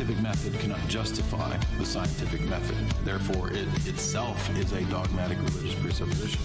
scientific method cannot justify the scientific method. Therefore, it itself is a dogmatic religious presupposition.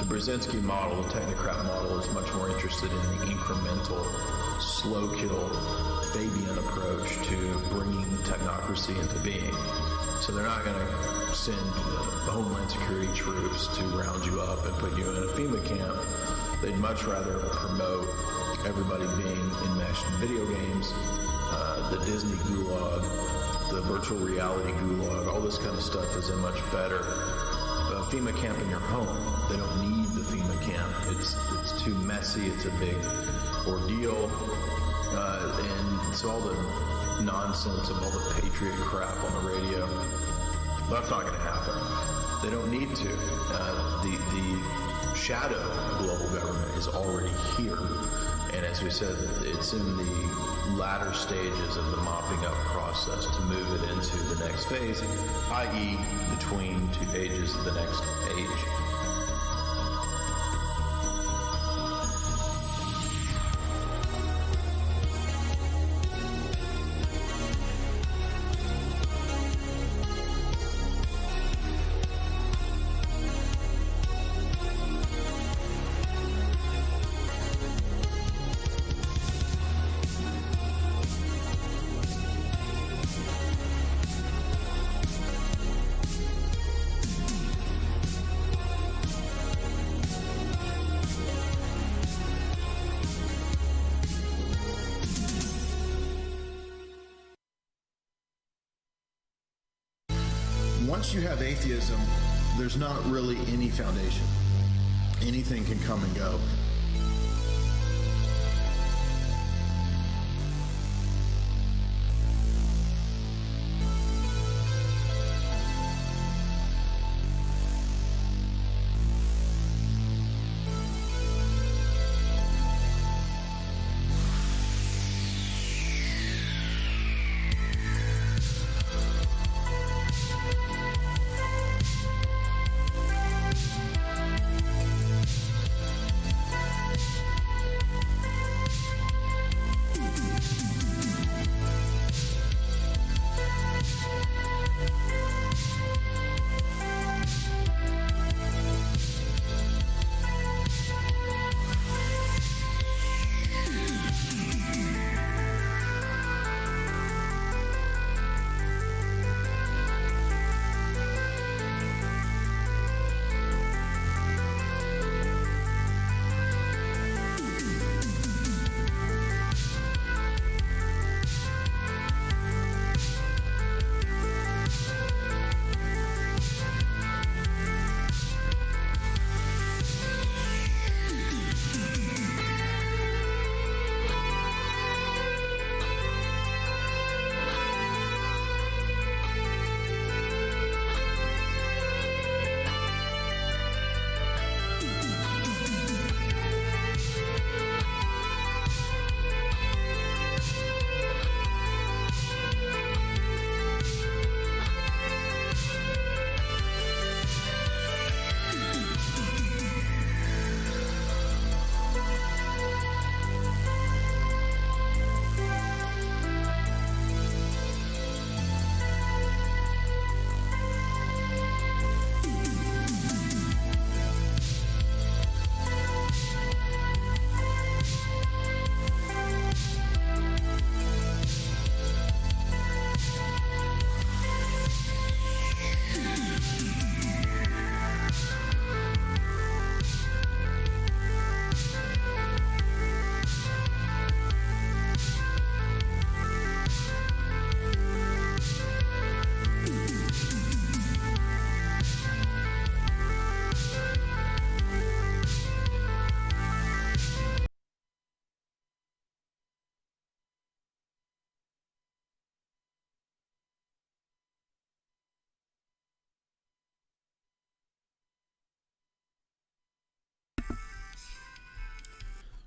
Brzezinski model, the technocrat model, is much more interested in the incremental, slow-kill, Fabian approach to bringing technocracy into being. So they're not going to send Homeland Security troops to round you up and put you in a FEMA camp. They'd much rather promote everybody being enmeshed in video games, the Disney gulag, the virtual reality gulag, all this kind of stuff is a much better FEMA camp in your home. They don't need the FEMA camp. It's too messy. It's a big ordeal. And so all the nonsense of all the patriot crap on the radio, that's not going to happen. They don't need to. The shadow global government is already here. And as we said, it's in the latter stages of the mopping up process to move it into the next phase, i.e. between two ages of the next age. Once you have atheism, there's not really any foundation. Anything can come and go.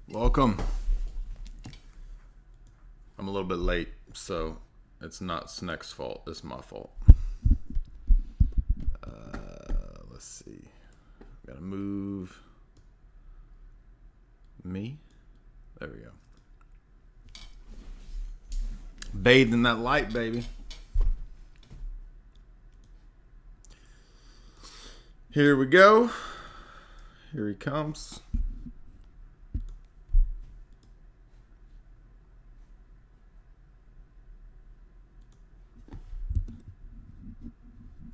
Welcome. I'm a little bit late, so it's not Snek's fault. It's my fault. Let's see. Gotta move me. There we go. Bathed in that light, baby. Here we go. Here he comes.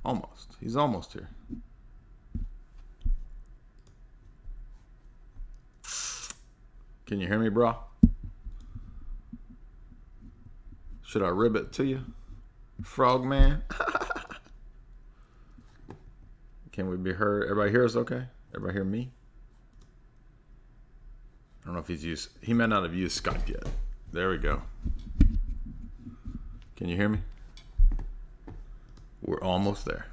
Almost. He's almost here. Can you hear me, bro? Should I rib it to you, Frogman? Can we be heard? Everybody hear us okay? Everybody hear me? I don't know if he's used... He may not have used Skype yet. There we go. Can you hear me? We're almost there.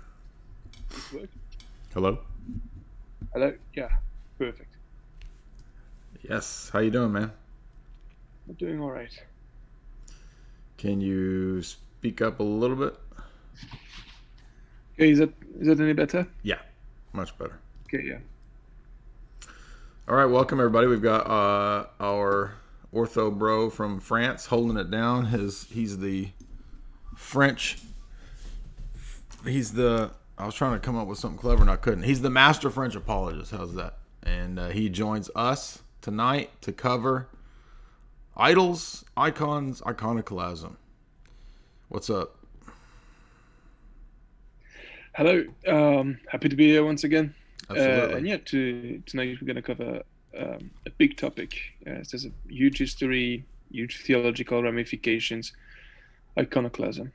Hello? Hello? Yeah, perfect. Yes. How you doing, man? I'm doing all right. Can you speak up a little bit? Okay, is that any better? Yeah, much better. Okay, yeah. All right, welcome everybody. We've got our ortho bro from France holding it down. He's the French. I was trying to come up with something clever and I couldn't. He's the master French apologist. How's that? And he joins us tonight to cover idols, icons, iconoclasm. What's up? Hello. Happy to be here once again. Absolutely. And yeah, tonight we're going to cover a big topic. There's a huge history, huge theological ramifications, iconoclasm.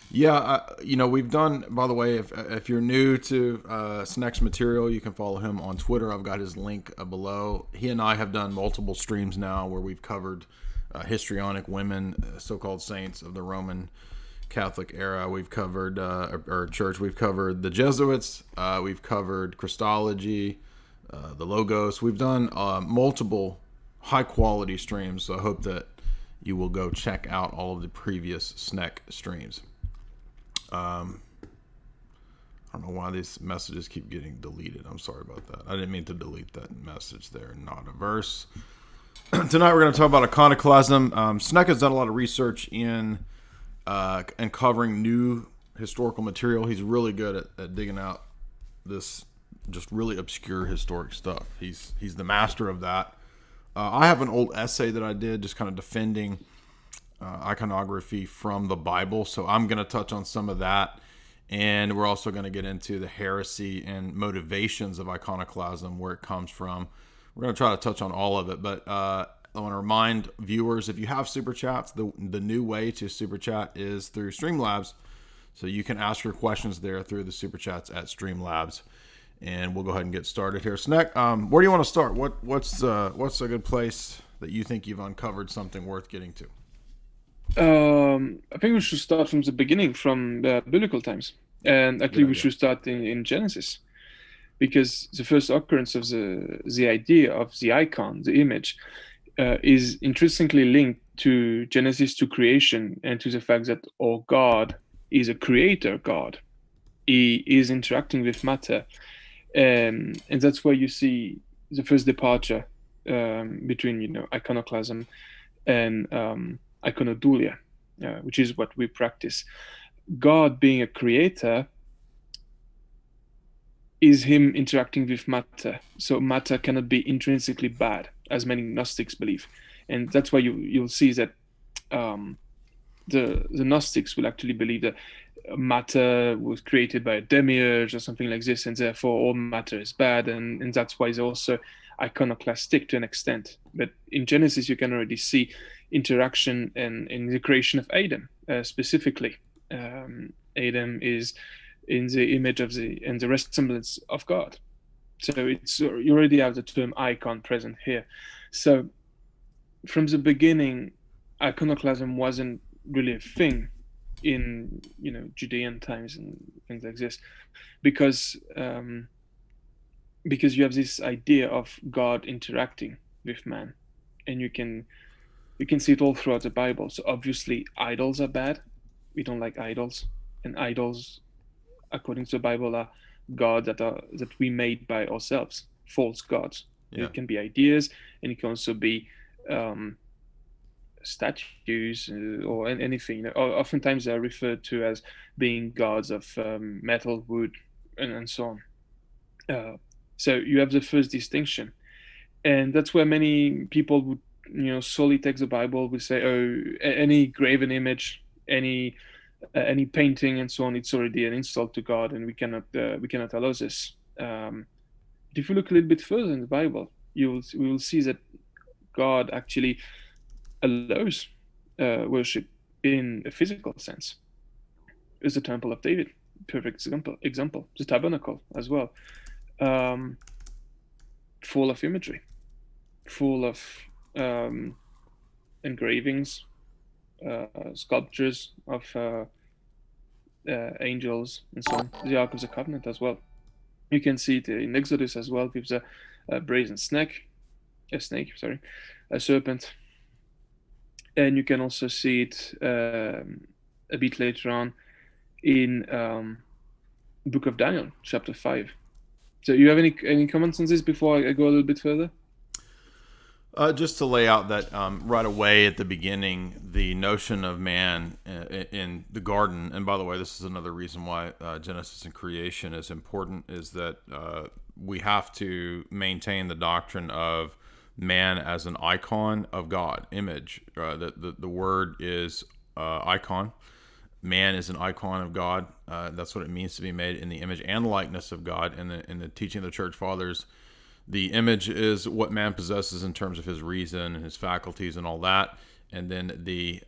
Yeah, we've done, by the way, if you're new to Snek's material, you can follow him on Twitter. I've got his link below. He and I have done multiple streams now where we've covered histrionic women, so-called saints of the Roman Catholic era. We've covered, or church, we've covered the Jesuits, we've covered Christology, the Logos. We've done multiple high-quality streams, so I hope that you will go check out all of the previous Snek streams. I don't know why these messages keep getting deleted. I'm sorry about that. I didn't mean to delete that message there. Not a verse. Tonight we're going to talk about iconoclasm. Snek has done a lot of research in and covering new historical material. He's really good at digging out this just really obscure historic stuff. He's the master of that. I have an old essay that I did just kind of defending iconography from the Bible, so I'm going to touch on some of that, and we're also going to get into the heresy and motivations of iconoclasm, where it comes from. We're going to try to touch on all of it, but I want to remind viewers, if you have super chats, the new way to super chat is through Streamlabs, so you can ask your questions there through the super chats at Streamlabs, and we'll go ahead and get started here. Snek, where do you want to start? What's a good place that you think you've uncovered something worth getting to? I think we should start from the beginning, from biblical times, and actually we should start in Genesis, because the first occurrence of the idea of the icon, the image, is intrinsically linked to Genesis, to creation, and to the fact that our God is a creator God. He is interacting with matter, and that's where you see the first departure between iconoclasm and iconodulia, which is what we practice. God being a creator is him interacting with matter, so matter cannot be intrinsically bad, as many Gnostics believe, and that's why you'll see that the Gnostics will actually believe that matter was created by a demiurge or something like this, and therefore all matter is bad, and that's why they're also iconoclastic to an extent. But in Genesis, you can already see interaction and in the creation of Adam, specifically. Adam is in the image of and the resemblance of God. So you already have the term icon present here. So from the beginning, iconoclasm wasn't really a thing in Judean times and things like this, because you have this idea of God interacting with man, and you can see it all throughout the Bible. So obviously idols are bad. We don't like idols, and idols, according to the Bible, are gods that we made by ourselves, false gods. Yeah. It can be ideas, and it can also be statues or anything. Oftentimes they're referred to as being gods of metal, wood, and so on. So you have the first distinction, and that's where many people would solely take the Bible, would say, oh, any graven image, any painting and so on, it's already an insult to God, and we cannot allow this. But if you look a little bit further in the Bible, we will see that God actually allows worship in a physical sense. Is the Temple of David, perfect example. The tabernacle as well, full of imagery, full of engravings, sculptures of angels and so on. The Ark of the Covenant as well. You can see it in Exodus as well, with the brazen snake, a serpent, and you can also see it a bit later on in Book of Daniel, chapter 5. So you have any comments on this before I go a little bit further? Just to lay out that right away at the beginning, the notion of man in the garden, and by the way, this is another reason why Genesis and creation is important, is that we have to maintain the doctrine of man as an icon of God, image. The word is icon. Man is an icon of God. That's what it means to be made in the image and likeness of God. In the teaching of the Church Fathers, the image is what man possesses in terms of his reason and his faculties and all that. And then the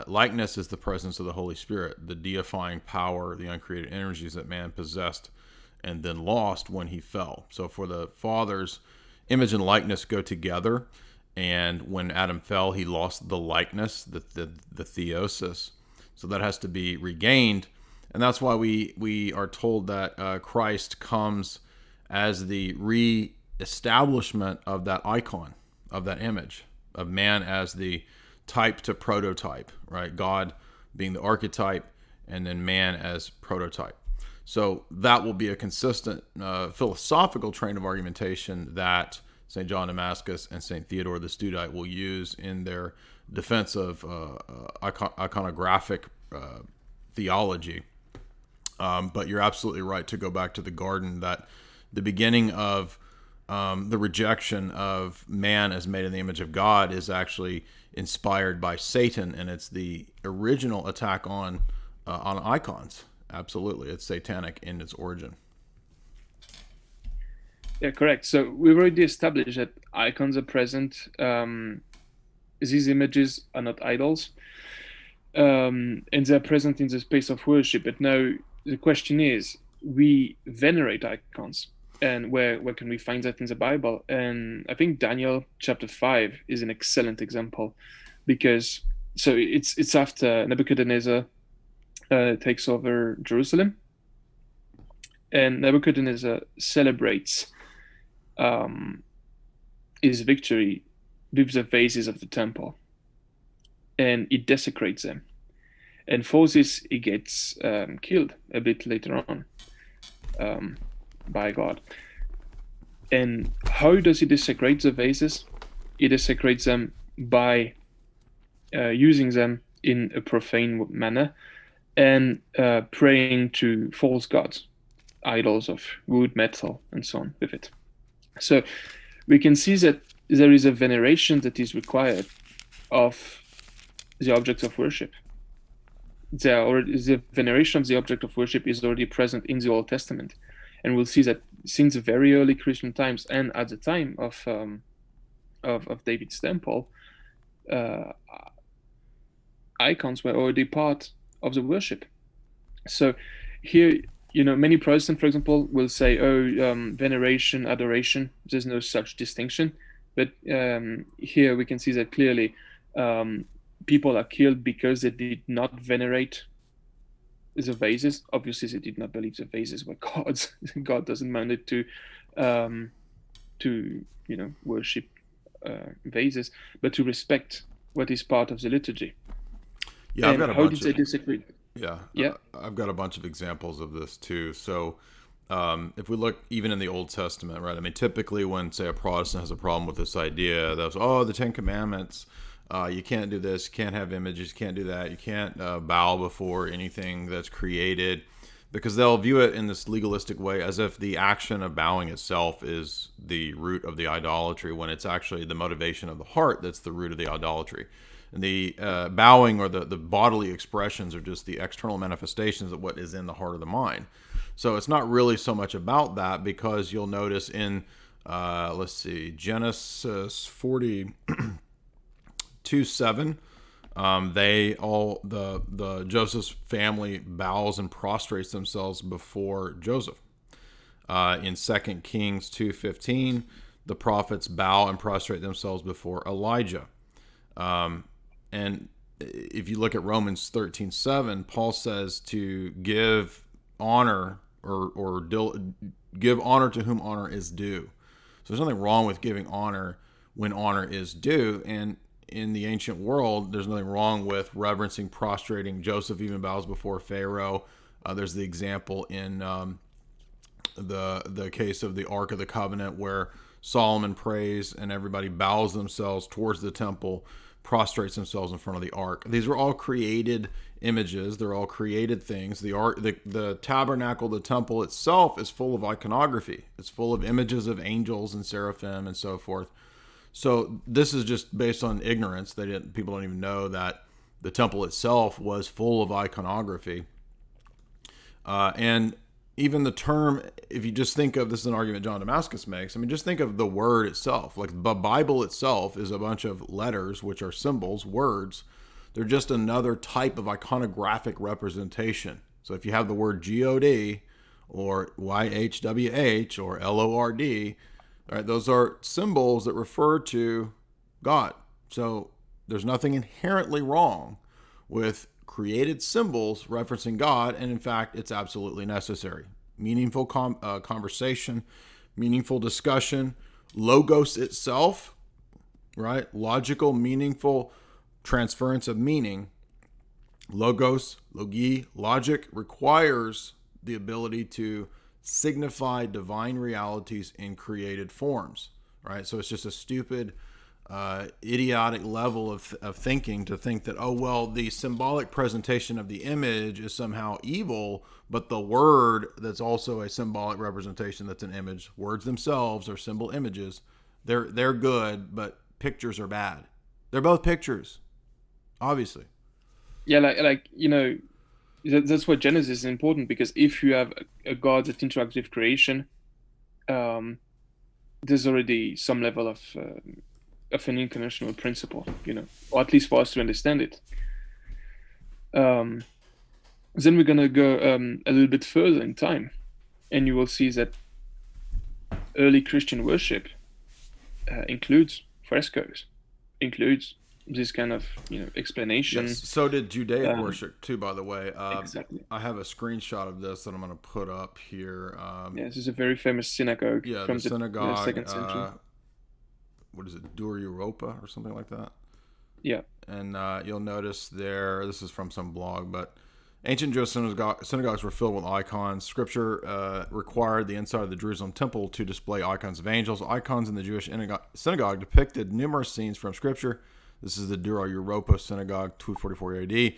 likeness is the presence of the Holy Spirit, the deifying power, the uncreated energies that man possessed and then lost when he fell. So for the fathers, image and likeness go together. And when Adam fell, he lost the likeness, the theosis. So that has to be regained. And that's why we are told that Christ comes as the establishment of that icon, of that image, of man as the type to prototype, right? God being the archetype, and then man as prototype. So that will be a consistent philosophical train of argumentation that St. John Damascus and St. Theodore the Studite will use in their defense of iconographic theology. But you're absolutely right to go back to the garden, that the beginning of the rejection of man as made in the image of God is actually inspired by Satan, and it's the original attack on icons. Absolutely, it's satanic in its origin. Yeah, correct. So we've already established that icons are present. These images are not idols, and they're present in the space of worship. But now the question is, we venerate icons. And where can we find that in the Bible? And I think Daniel chapter 5 is an excellent example, because so it's after Nebuchadnezzar takes over Jerusalem, and Nebuchadnezzar celebrates his victory with the vases of the temple, and he desecrates them. And for this, he gets killed a bit later on by God. And how does he desecrate the vases? He desecrates them by using them in a profane manner and praying to false gods, idols of wood, metal, and so on with it. So we can see that there is a veneration that is required of the objects of worship. The veneration of the object of worship is already present in the Old Testament. And we'll see that since the very early Christian times and at the time of David's temple, icons were already part of the worship. So here, many Protestants, for example, will say, veneration, adoration, there's no such distinction. But here we can see that clearly people are killed because they did not venerate the vases. Obviously, they did not believe the vases were gods. God doesn't mandate to worship vases, but to respect what is part of the liturgy. Yeah, and how did they disagree? Yeah. I've got a bunch of examples of this too. So if we look even in the Old Testament, right? I mean, typically when, say, a Protestant has a problem with this idea, that's, the Ten Commandments, you can't do this, you can't have images, you can't do that, you can't bow before anything that's created, because they'll view it in this legalistic way as if the action of bowing itself is the root of the idolatry, when it's actually the motivation of the heart that's the root of the idolatry. And the bowing or the bodily expressions are just the external manifestations of what is in the heart of the mind. So it's not really so much about that, because you'll notice in, Genesis 42:7, the Joseph's family bows and prostrates themselves before Joseph. In 2 Kings 2:15, the prophets bow and prostrate themselves before Elijah. And if you look at Romans 13:7, Paul says to give honor or give honor to whom honor is due. So there's nothing wrong with giving honor when honor is due. And in the ancient world, there's nothing wrong with reverencing, prostrating. Joseph even bows before Pharaoh. There's the example in the case of the Ark of the Covenant where Solomon prays and everybody bows themselves towards the temple, prostrates themselves in front of the ark. These are all created images. They're all created things. The tabernacle, the temple itself is full of iconography. It's full of images of angels and seraphim and so forth. So this is just based on ignorance. People don't even know that the temple itself was full of iconography. And even the term, if you just think of, this is an argument John Damascus makes, I mean, just think of the word itself. Like the Bible itself is a bunch of letters, which are symbols, words. They're just another type of iconographic representation. So if you have the word God or YHWH or LORD, right, those are symbols that refer to God. So there's nothing inherently wrong with created symbols referencing God, and in fact, it's absolutely necessary. Meaningful conversation, meaningful discussion, logos itself, right? Logical, meaningful transference of meaning. Logos, logi, logic requires the ability to signify divine realities in created forms, right? So it's just a stupid idiotic level of thinking to think that, oh, well, the symbolic presentation of the image is somehow evil, but the word that's also a symbolic representation that's an image. Words themselves are symbol images. They're good, but pictures are bad. They're both pictures, obviously. Yeah, that's why Genesis is important, because if you have a God that interacts with creation, there's already some level of an incarnational principle, or at least for us to understand it. Then we're going to go a little bit further in time, and you will see that early Christian worship includes frescoes, includes this kind of explanation. Yes, so did Judaic worship too, by the way. Exactly. I have a screenshot of this that I'm going to put up here. This is a very famous synagogue from the synagogue, the 2nd century. What is it, Dur Europa or something like that? Yeah. And you'll notice there, this is from some blog, but ancient Jewish synagogues were filled with icons. Scripture required the inside of the Jerusalem temple to display icons of angels. Icons in the Jewish synagogue depicted numerous scenes from Scripture. This is the Dur Europa synagogue, 244 AD.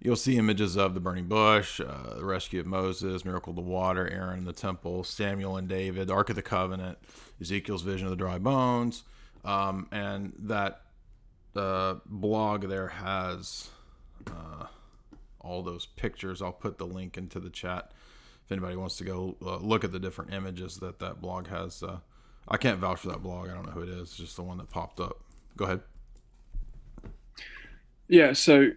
You'll see images of the burning bush, the rescue of Moses, miracle of the water, Aaron in the temple, Samuel and David, the Ark of the Covenant, Ezekiel's vision of the dry bones. And that blog there has all those pictures. I'll put the link into the chat if anybody wants to go look at the different images that blog has. I can't vouch for that blog. I don't know who it is. It's just the one that popped up. Go ahead. Yeah, so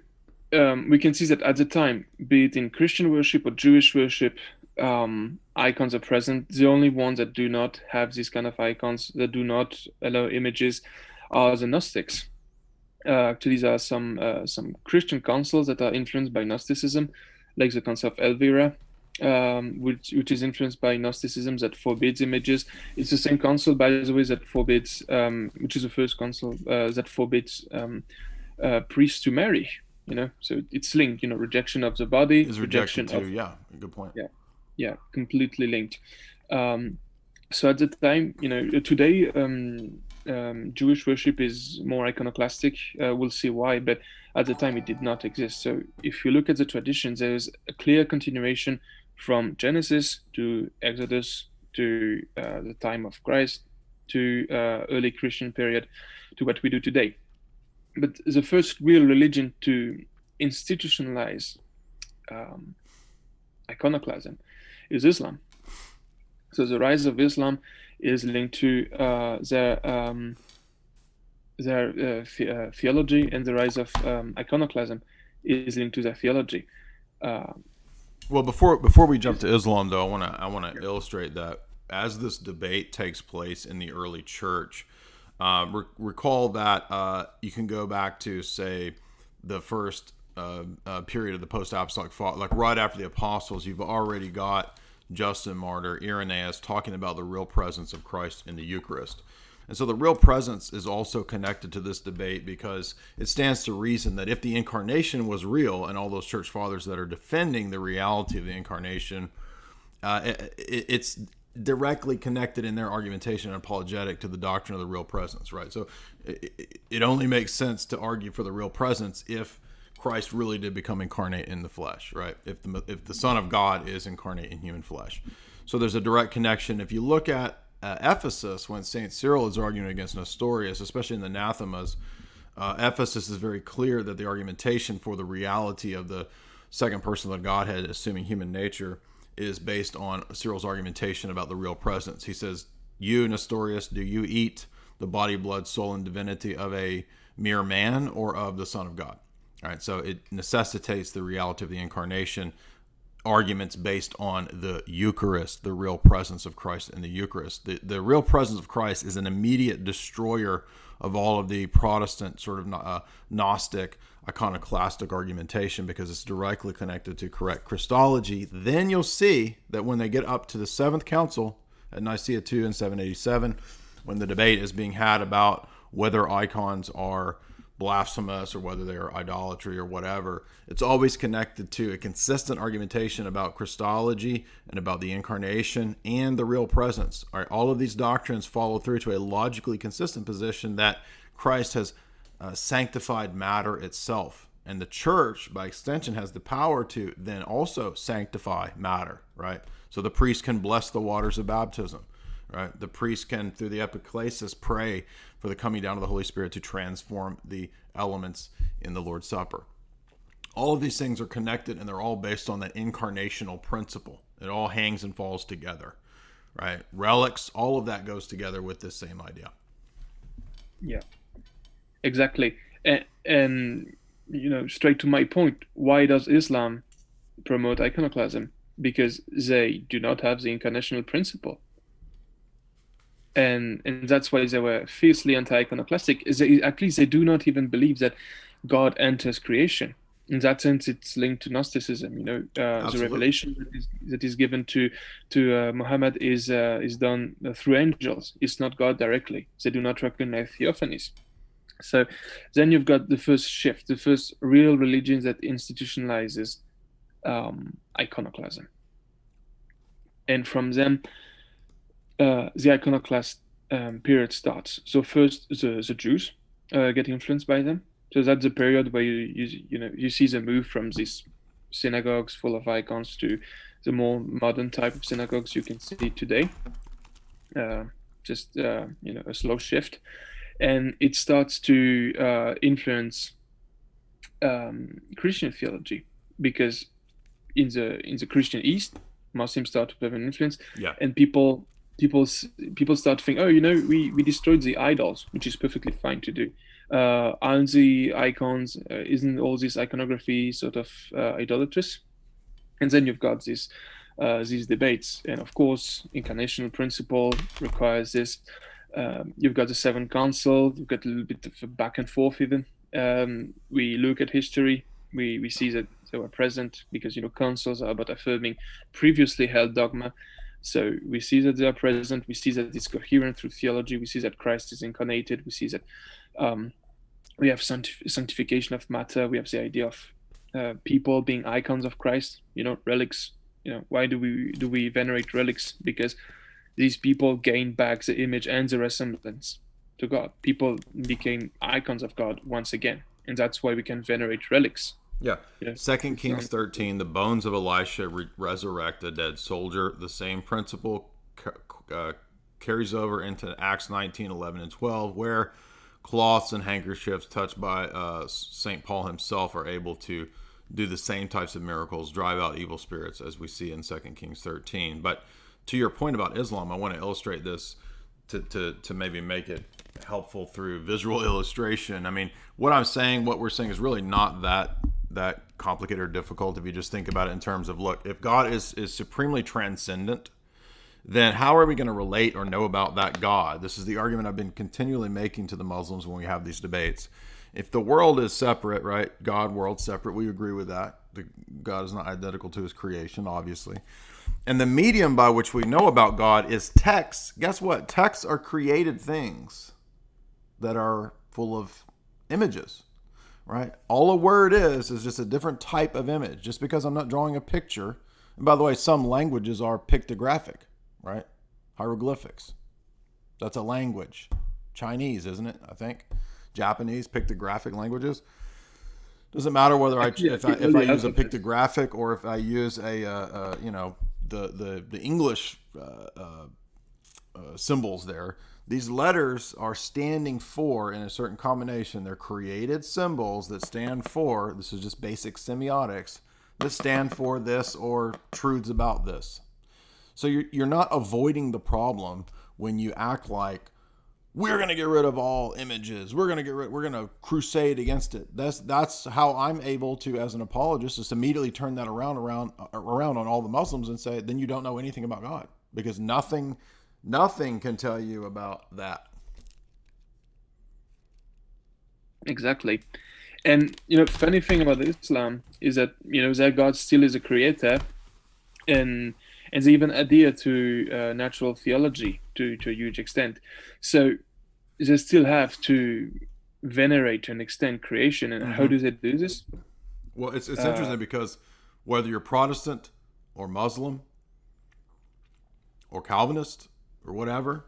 we can see that at the time, be it in Christian worship or Jewish worship, icons are present. The only ones that do not have these kind of icons, that do not allow images, are the Gnostics. Actually, there are some Christian councils that are influenced by Gnosticism, like the Council of Elvira, which is influenced by Gnosticism, that forbids images. It's the same council, by the way, that forbids, which is the first council that forbids priests to marry. So it's linked. Rejection of the body is rejection too. Yeah, good point. Yeah, completely linked. So at the time, today, Jewish worship is more iconoclastic. We'll see why, but at the time it did not exist. So if you look at the traditions, there is a clear continuation from Genesis to Exodus to the time of Christ to early Christian period to what we do today. But the first real religion to institutionalize iconoclasm is Islam. So the rise of Islam is linked to their theology, and the rise of iconoclasm is linked to their theology. Well, before we jump to Islam, though, I want to illustrate that as this debate takes place in the early church. Recall that you can go back to, say, the first period of the post-apostolic thought, like right after the apostles. You've already got Justin Martyr, Irenaeus talking about the real presence of Christ in the Eucharist. And so the real presence is also connected to this debate, because it stands to reason that if the incarnation was real, and all those church fathers that are defending the reality of the incarnation, it's directly connected in their argumentation and apologetic to the doctrine of the real presence, right? So it only makes sense to argue for the real presence if Christ really did become incarnate in the flesh, right? If the Son of God is incarnate in human flesh. So there's a direct connection. If you look at Ephesus, when St. Cyril is arguing against Nestorius, especially in the anathemas, Ephesus is very clear that the argumentation for the reality of the second person of the Godhead assuming human nature is based on Cyril's argumentation about the real presence. He says, you, Nestorius, do you eat the body, blood, soul, and divinity of a mere man or of the Son of God? All right, so it necessitates the reality of the incarnation, arguments based on the Eucharist, the real presence of Christ in the Eucharist. The real presence of Christ is an immediate destroyer of all of the Protestant sort of gnostic, iconoclastic argumentation, because it's directly connected to correct Christology. Then you'll see that when they get up to the Seventh Council at Nicaea II in 787, when the debate is being had about whether icons are blasphemous or whether they are idolatry or whatever, it's always connected to a consistent argumentation about Christology and about the incarnation and the real presence. All right, all of these doctrines follow through to a logically consistent position that Christ has sanctified matter itself, and the church by extension has the power to then also sanctify matter, right? So the priest can bless the waters of baptism, right? The priest can, through the epiclesis, pray for the coming down of the Holy Spirit to transform the elements in the Lord's Supper. All of these things are connected, and they're all based on that incarnational principle. It all hangs and falls together, right? Relics, all of that goes together with this same idea. Yeah, exactly. And straight to my point, why does Islam promote iconoclasm? Because they do not have the incarnational principle. And that's why they were fiercely anti-iconoclastic. At least they do not even believe that God enters creation. In that sense, it's linked to Gnosticism. The revelation that is given to Muhammad is done through angels. It's not God directly. They do not recognize theophanies. So then you've got the first shift, the first real religion that institutionalizes iconoclasm. And from them, the iconoclast period starts. So first, the Jews get influenced by them. So that's the period where you see the move from these synagogues full of icons to the more modern type of synagogues you can see today. A slow shift, and it starts to influence Christian theology, because in the Christian East, Muslims start to have an influence, and people start to think, we destroyed the idols, which is perfectly fine to do. Aren't the icons, isn't all this iconography sort of idolatrous? And then you've got these debates, and of course, incarnational principle requires this. You've got the Seventh Council. You've got a little bit of a back and forth even. We look at history. We see that they were present because councils are about affirming previously held dogma. So we see that they are present. We see that it's coherent through theology. We see that Christ is incarnated. We see that we have sanctification of matter. We have the idea of people being icons of Christ. Relics. Why do we venerate relics? Because these people gained back the image and the resemblance to God. People became icons of God once again, and that's why we can venerate relics. Yeah. 2 Kings 13, the bones of Elisha resurrect a dead soldier. The same principle carries over into Acts 19, 11, and 12, where cloths and handkerchiefs touched by St. Paul himself are able to do the same types of miracles, drive out evil spirits, as we see in 2 Kings 13. But to your point about Islam, I want to illustrate this to maybe make it helpful through visual illustration. I mean, what we're saying is really not that complicated or difficult if you just think about it in terms of, look, if God is supremely transcendent, then how are we going to relate or know about that God? This is the argument I've been continually making to the Muslims when we have these debates. If the world is separate, right, God, world separate, we agree with that. God is not identical to his creation, obviously. And the medium by which we know about God is texts. Guess what? Texts are created things that are full of images, right? All a word is just a different type of image. Just because I'm not drawing a picture. And by the way, some languages are pictographic, right? Hieroglyphics. That's a language. Chinese, isn't it? I think. Japanese, pictographic languages. Doesn't matter whether if I use a pictographic or if I use a the English symbols there. These letters are standing for, in a certain combination, they're created symbols that stand for, this is just basic semiotics, that stand for this or truths about this. So you're not avoiding the problem when you act like, we're going to get rid of all images. We're going to crusade against it. That's how I'm able to, as an apologist, just immediately turn that around on all the Muslims and say, then you don't know anything about God, because nothing can tell you about that. Exactly. And, funny thing about Islam is that, their God still is a creator, and they even adhere to natural theology to a huge extent. So they still have to venerate to an extent creation. And how do they do this? Well, it's interesting because whether you're Protestant or Muslim or Calvinist or whatever,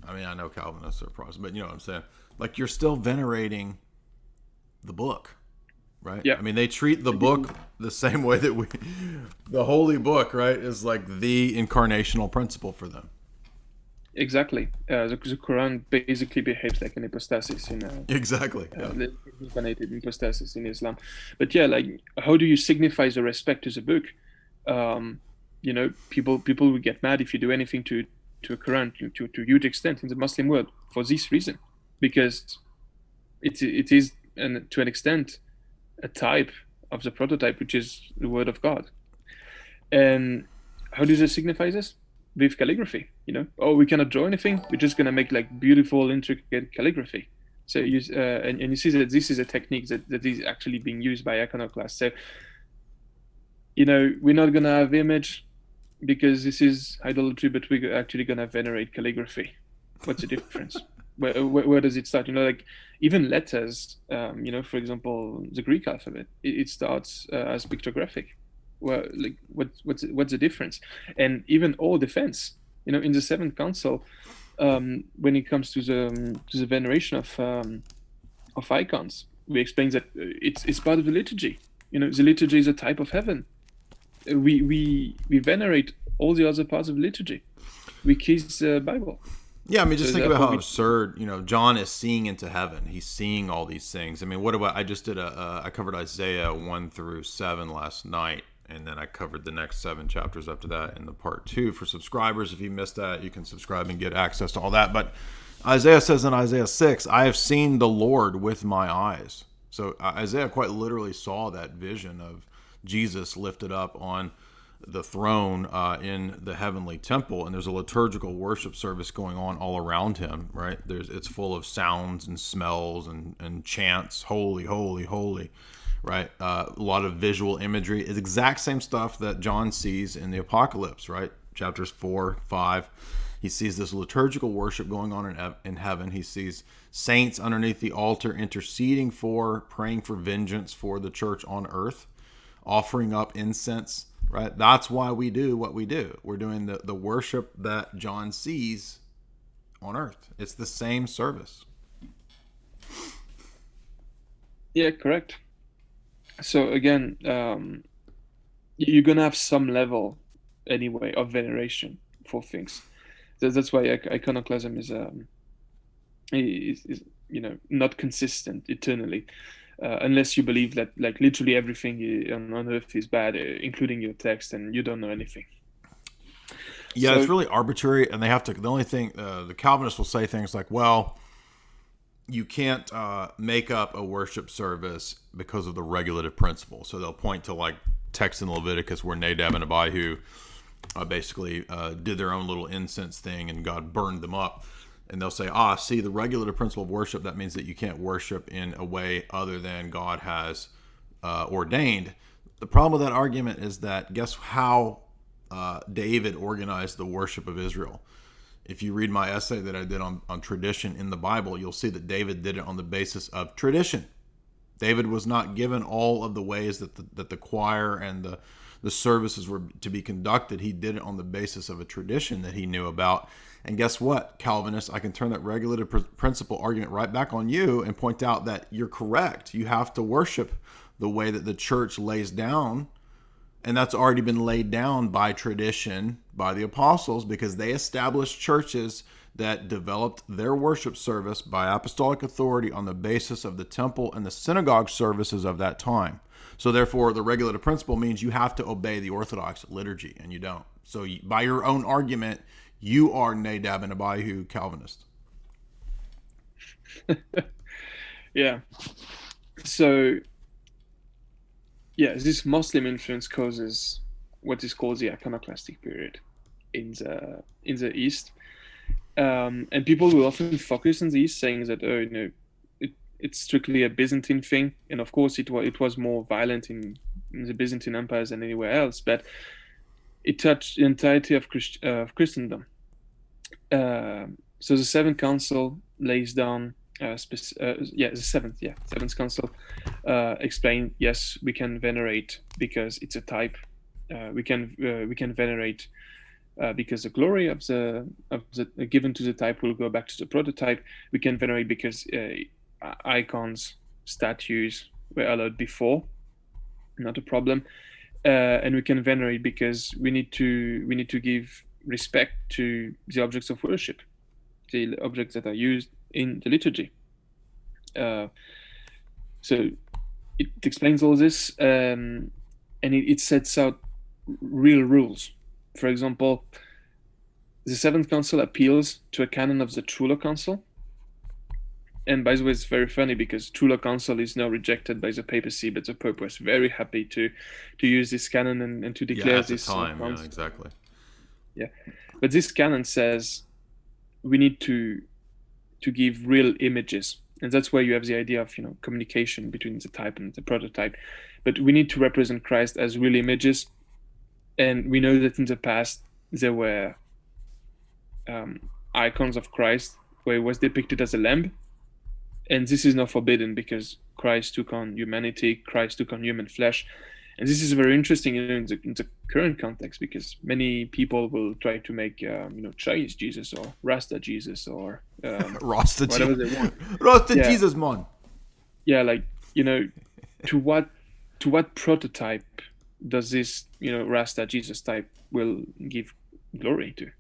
I mean, I know Calvinists are Protestant, but you know what I'm saying? Like, you're still venerating the book, right? Yeah. I mean, they treat the book the same way that the holy book, right, is like the incarnational principle for them. Exactly. The Quran basically behaves like an hypostasis in exactly. The incarnated hypostasis in Islam. But yeah, like, how do you signify the respect to the book? People will get mad if you do anything to a Quran to a huge extent in the Muslim world for this reason, because it is, and to an extent, a type of the prototype, which is the word of God. And how do they signify this? With calligraphy. We cannot draw anything, we're just going to make like beautiful, intricate calligraphy. So you see that this is a technique that is actually being used by iconoclasts. So we're not going to have image because this is idolatry, but we're actually going to venerate calligraphy. What's the difference? Where does it start? Like, even letters, for example, the Greek alphabet, it starts as pictographic. Well, like, what's the difference? And even all defense, in the Seventh Council, when it comes to the veneration of icons, we explain that it's part of the liturgy. The liturgy is a type of heaven. We venerate all the other parts of liturgy. We kiss the Bible. Yeah, I mean, just think about how absurd, John is seeing into heaven. He's seeing all these things. I mean, I just did I covered Isaiah 1-7 last night, and then I covered the next 7 chapters after that in the part 2 for subscribers. If you missed that, you can subscribe and get access to all that. But Isaiah says in Isaiah 6, I have seen the Lord with my eyes. So Isaiah quite literally saw that vision of Jesus lifted up on the throne in the heavenly temple, and there's a liturgical worship service going on all around him, right? It's full of sounds and smells and chants, holy, holy, holy, right? A lot of visual imagery. It's exact same stuff that John sees in the Apocalypse, right? Chapters 4, 5. He sees this liturgical worship going on in heaven. He sees saints underneath the altar interceding for, praying for vengeance for the church on earth, offering up incense, right? That's why we do what we do. We're doing the worship that John sees on earth. It's the same service. Yeah, correct. So again, you're going to have some level anyway of veneration for things. That's why iconoclasm is not consistent eternally. Unless you believe that like literally everything on earth is bad, including your text, and you don't know anything. Yeah, so, it's really arbitrary, and they have to. The only thing the Calvinists will say things like, "Well, you can't make up a worship service because of the regulative principle." So they'll point to like texts in Leviticus where Nadab and Abihu basically did their own little incense thing, and God burned them up. And they'll say, see, the regulative principle of worship, that means that you can't worship in a way other than God has ordained. The problem with that argument is that guess how David organized the worship of Israel. If you read my essay that I did on tradition in the Bible, you'll see that David did it on the basis of tradition. David was not given all of the ways that the choir and the services were to be conducted. He did it on the basis of a tradition that he knew about. And guess what, Calvinists? I can turn that regulative principle argument right back on you and point out that you're correct. You have to worship the way that the church lays down. And that's already been laid down by tradition, by the apostles, because they established churches that developed their worship service by apostolic authority on the basis of the temple and the synagogue services of that time. So therefore, the regulative principle means you have to obey the Orthodox liturgy, and you don't. So by your own argument, you are Nadab and Abihu Calvinist. Yeah. So, yeah, this Muslim influence causes what is called the iconoclastic period in the East. And people will often focus on the East, saying that, it's strictly a Byzantine thing. And of course, it was more violent in the Byzantine Empire than anywhere else, but it touched the entirety of Christendom. So the Seventh Council lays down, the Seventh Council explain, yes, we can venerate because it's a type. We can venerate because the glory of the given to the type will go back to the prototype. We can venerate because icons, statues were allowed before, not a problem. And we can venerate because we need to give respect to the objects of worship, the objects that are used in the liturgy. So it explains all this, and it sets out real rules. For example, the Seventh Council appeals to a canon of the Trullo Council. And by the way, it's very funny because Trullo Council is now rejected by the papacy, but the Pope was very happy to use this canon and to declare at this. The time, yeah, exactly. Yeah, but this canon says we need to give real images, and that's where you have the idea of communication between the type and the prototype. But we need to represent Christ as real images, and we know that in the past there were icons of Christ where he was depicted as a lamb. And this is now forbidden because Christ took on humanity, Christ took on human flesh. And this is very interesting in the current context, because many people will try to make, Chinese Jesus or Rasta Jesus or Rasta whatever they want. Rasta Jesus, man. Yeah, to what prototype does this, Rasta Jesus type will give glory to?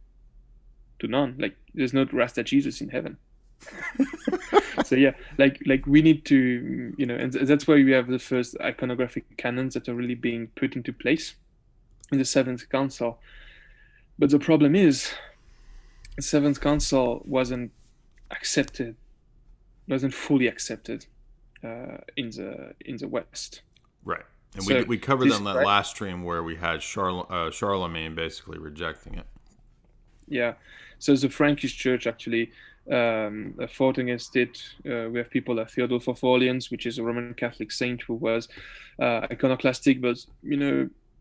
To none. Like, there's no Rasta Jesus in heaven. So yeah, like we need to, and that's why we have the first iconographic canons that are really being put into place in the Seventh Council. But the problem is, the Seventh Council wasn't fully accepted in the West. Right, and so we covered on that last stream where we had Charlemagne basically rejecting it. Yeah, so the Frankish Church actually fought against it. We have people like Theodulf of Orleans, which is a Roman Catholic saint who was iconoclastic, but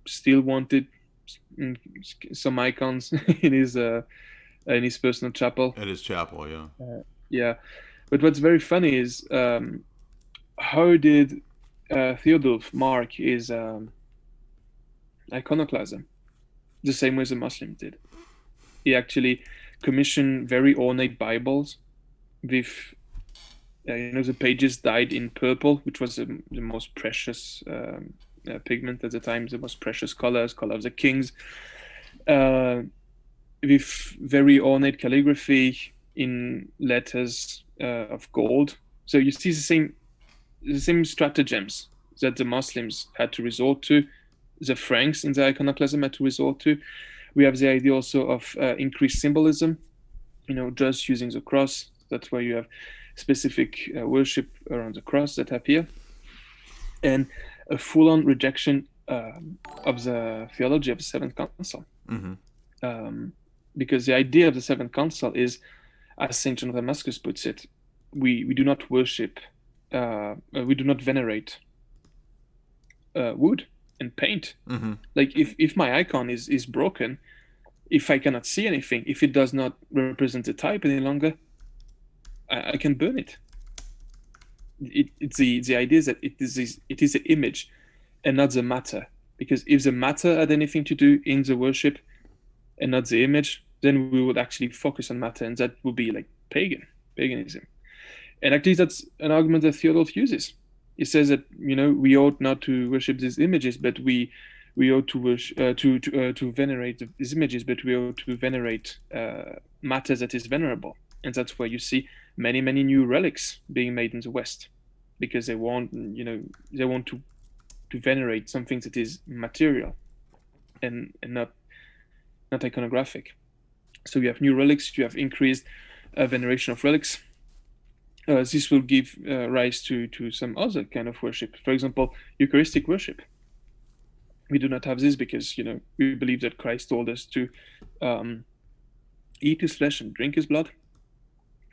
still wanted some icons in his personal chapel. At his chapel, yeah. Yeah, but what's very funny is how did Theodulf mark his iconoclasm? The same way the Muslims did. He actually commissioned very ornate Bibles with, the pages dyed in purple, which was the most precious pigment at the time, the most precious color of the kings, with very ornate calligraphy in letters of gold. So you see the same stratagems that the Muslims had to resort to, the Franks in the iconoclasm had to resort to. We have the idea also of increased symbolism, just using the cross. That's why you have specific worship around the cross that appear. And a full-on rejection of the theology of the Seventh Council. Mm-hmm. Because the idea of the Seventh Council is, as St. John of Damascus puts it, we do not worship, we do not venerate wood. and paint. Like if my icon is broken, if I cannot see anything, if it does not represent the type any longer, I can burn it. It's the idea that it is the image and not the matter. Because if the matter had anything to do in the worship and not the image, then we would actually focus on matter, and that would be like paganism. And actually, that's an argument that Theodore uses. He says that we ought not to worship these images, but we ought to worship to venerate these images, but we ought to venerate matter that is venerable. And that's where you see many new relics being made in the West, because they want to venerate something that is material and not iconographic. So you have new relics, you have increased veneration of relics. This will give rise to some other kind of worship. For example, Eucharistic worship. We do not have this because we believe that Christ told us to eat his flesh and drink his blood.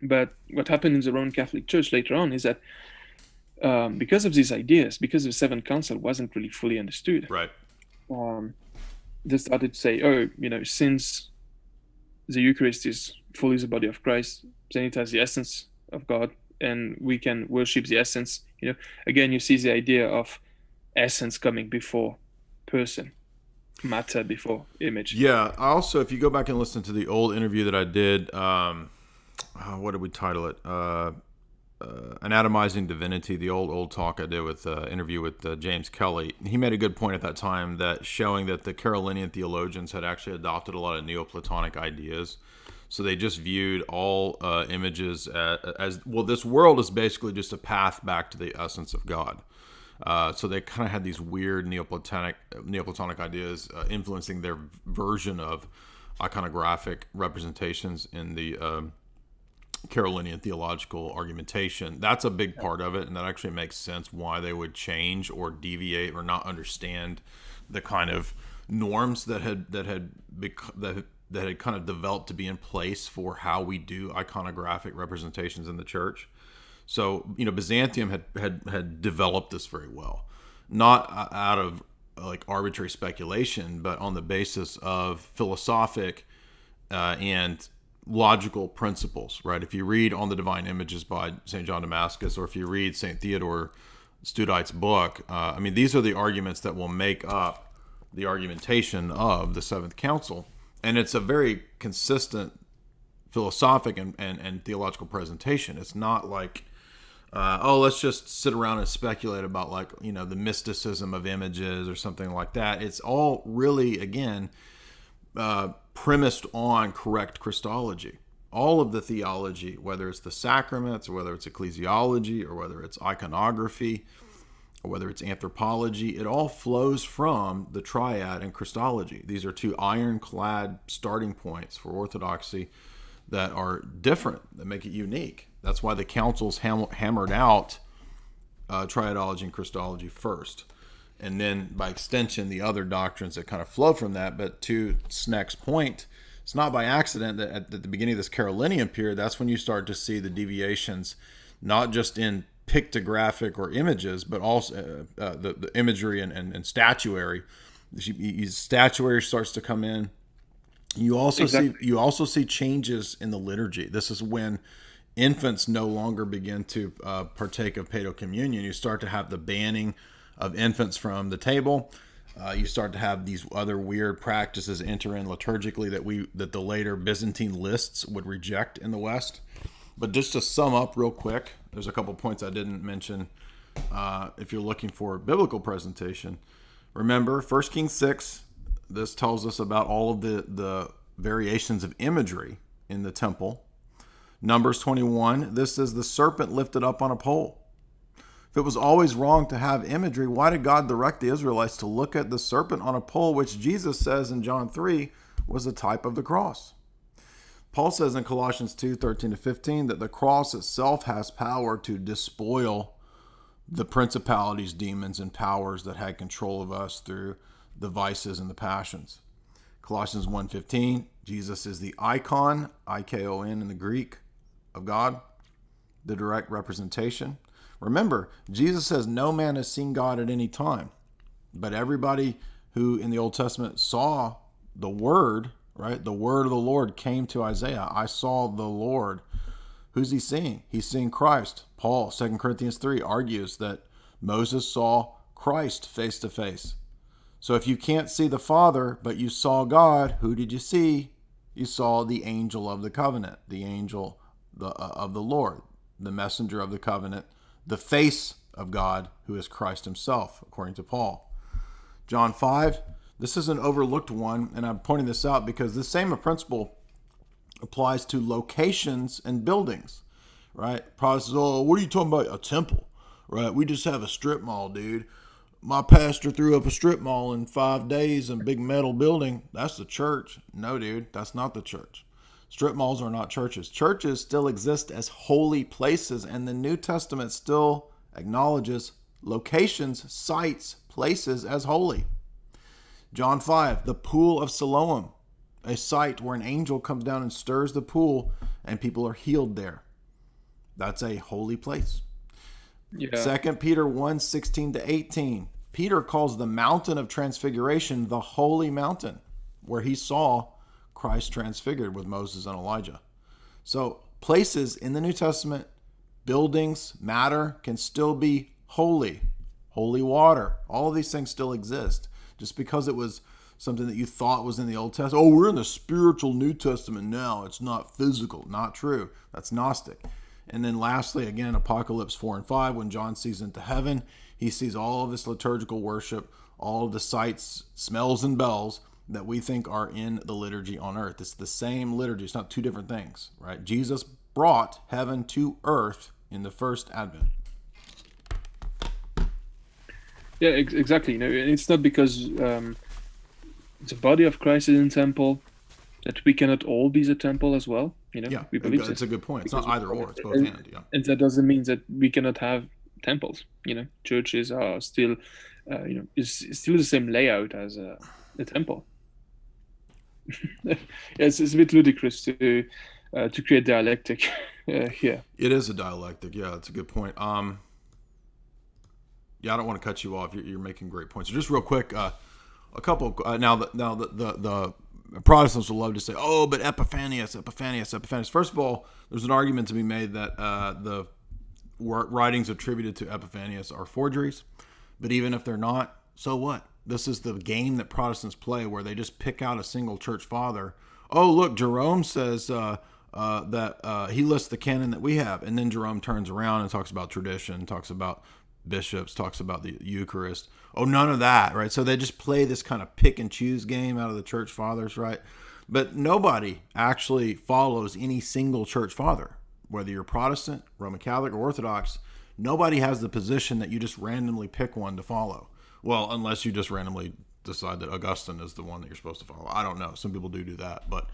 But what happened in the Roman Catholic Church later on is that because of these ideas, because the Seventh Council wasn't really fully understood, right? They started to say, since the Eucharist is fully the body of Christ, then it has the essence of God, and we can worship the essence. Again, you see the idea of essence coming before person, matter before image. Yeah. Also, if you go back and listen to the old interview that I did, what did we title it? Anatomizing Divinity, the old talk I did with interview with James Kelly. He made a good point at that time, that showing that the Carolinian theologians had actually adopted a lot of Neoplatonic ideas. So they just viewed all images as well. This world is basically just a path back to the essence of God. So they kind of had these weird Neoplatonic ideas influencing their version of iconographic representations in the Carolinian theological argumentation. That's a big part of it, and that actually makes sense why they would change or deviate or not understand the kind of norms that had kind of developed to be in place for how we do iconographic representations in the church. So Byzantium had developed this very well, not out of like arbitrary speculation, but on the basis of philosophic and logical principles, right? If you read On the Divine Images by St. John Damascus, or if you read St. Theodore Studite's book, these are the arguments that will make up the argumentation of the Seventh Council. And it's a very consistent philosophic and theological presentation. It's not like, let's just sit around and speculate about the mysticism of images or something like that. It's all really, again, premised on correct Christology. All of the theology, whether it's the sacraments, or whether it's ecclesiology, or whether it's iconography, or whether it's anthropology, it all flows from the Triad and Christology. These are two ironclad starting points for orthodoxy that are different, that make it unique. That's why the councils hammered out triadology and Christology first. And then, by extension, the other doctrines that kind of flow from that. But to Snek's point, it's not by accident that at the beginning of this Carolinian period, that's when you start to see the deviations, not just in pictographic or images, but also the imagery and statuary. Statuary starts to come in. You also see changes in the liturgy. This is when infants no longer begin to partake of paedo communion. You start to have the banning of infants from the table. You start to have these other weird practices enter in liturgically that the later Byzantine lists would reject in the West. But just to sum up real quick, there's a couple points I didn't mention. If you're looking for a biblical presentation, remember 1 Kings 6. This tells us about all of the variations of imagery in the temple. Numbers 21. This is the serpent lifted up on a pole. If it was always wrong to have imagery, why did God direct the Israelites to look at the serpent on a pole, which Jesus says in John 3 was a type of the cross? Paul says in Colossians 2:13-15 that the cross itself has power to despoil the principalities, demons, and powers that had control of us through the vices and the passions. Colossians 1:15, Jesus is the icon, I-K-O-N in the Greek, of God, the direct representation. Remember, Jesus says no man has seen God at any time. But everybody who in the Old Testament saw the Word, right? The word of the Lord came to Isaiah. I saw the Lord. Who's he seeing? He's seeing Christ. Paul, 2 Corinthians 3, argues that Moses saw Christ face to face. So if you can't see the Father, but you saw God, who did you see? You saw the angel of the covenant, the angel of the Lord, the messenger of the covenant, the face of God, who is Christ himself, according to Paul. John 5, this is an overlooked one, and I'm pointing this out because this same principle applies to locations and buildings, right? Protestants, oh, what are you talking about? A temple, right? We just have a strip mall, dude. My pastor threw up a strip mall in 5 days in a big metal building. That's the church. No, dude, that's not the church. Strip malls are not churches. Churches still exist as holy places, and the New Testament still acknowledges locations, sites, places as holy. John 5, the pool of Siloam, a site where an angel comes down and stirs the pool and people are healed there. That's a holy place. Yeah. 2 Peter 1, 16 to 18. Peter calls the mountain of transfiguration the holy mountain, where he saw Christ transfigured with Moses and Elijah. So places in the New Testament, buildings, matter, can still be holy. Holy water. All of these things still exist. Just because it was something that you thought was in the Old Testament. Oh, we're in the spiritual New Testament now. It's not physical. Not true. That's gnostic. And then lastly, again, Apocalypse 4 and 5, when John sees into heaven, he sees all of this liturgical worship, all of the sights, smells, and bells that we think are in the liturgy on earth. It's the same liturgy. It's not two different things, right? Jesus brought heaven to earth in the first advent. Yeah, exactly. You know, it's not because the body of Christ is in temple that we cannot all be the temple as well. You know, yeah, we believe it's a good point. It's not either or; it's both and. Yeah, and that doesn't mean that we cannot have temples. You know, churches are still, is still the same layout as a temple. It's a bit ludicrous to create dialectic here. It is a dialectic. Yeah, it's a good point. Yeah, I don't want to cut you off. You're making great points. So just real quick, a couple. Now the Protestants will love to say, "Oh, but Epiphanius." First of all, there's an argument to be made that the writings attributed to Epiphanius are forgeries. But even if they're not, so what? This is the game that Protestants play, where they just pick out a single church father. Oh, look, Jerome says that he lists the canon that we have, and then Jerome turns around and talks about tradition, talks about bishops, talks about the Eucharist. Oh, none of that, right? So they just play this kind of pick and choose game out of the church fathers, right? But nobody actually follows any single church father, whether you're Protestant, Roman Catholic, or Orthodox. Nobody has the position that you just randomly pick one to follow. Well, unless you just randomly decide that Augustine is the one that you're supposed to follow. I don't know. Some people do that, but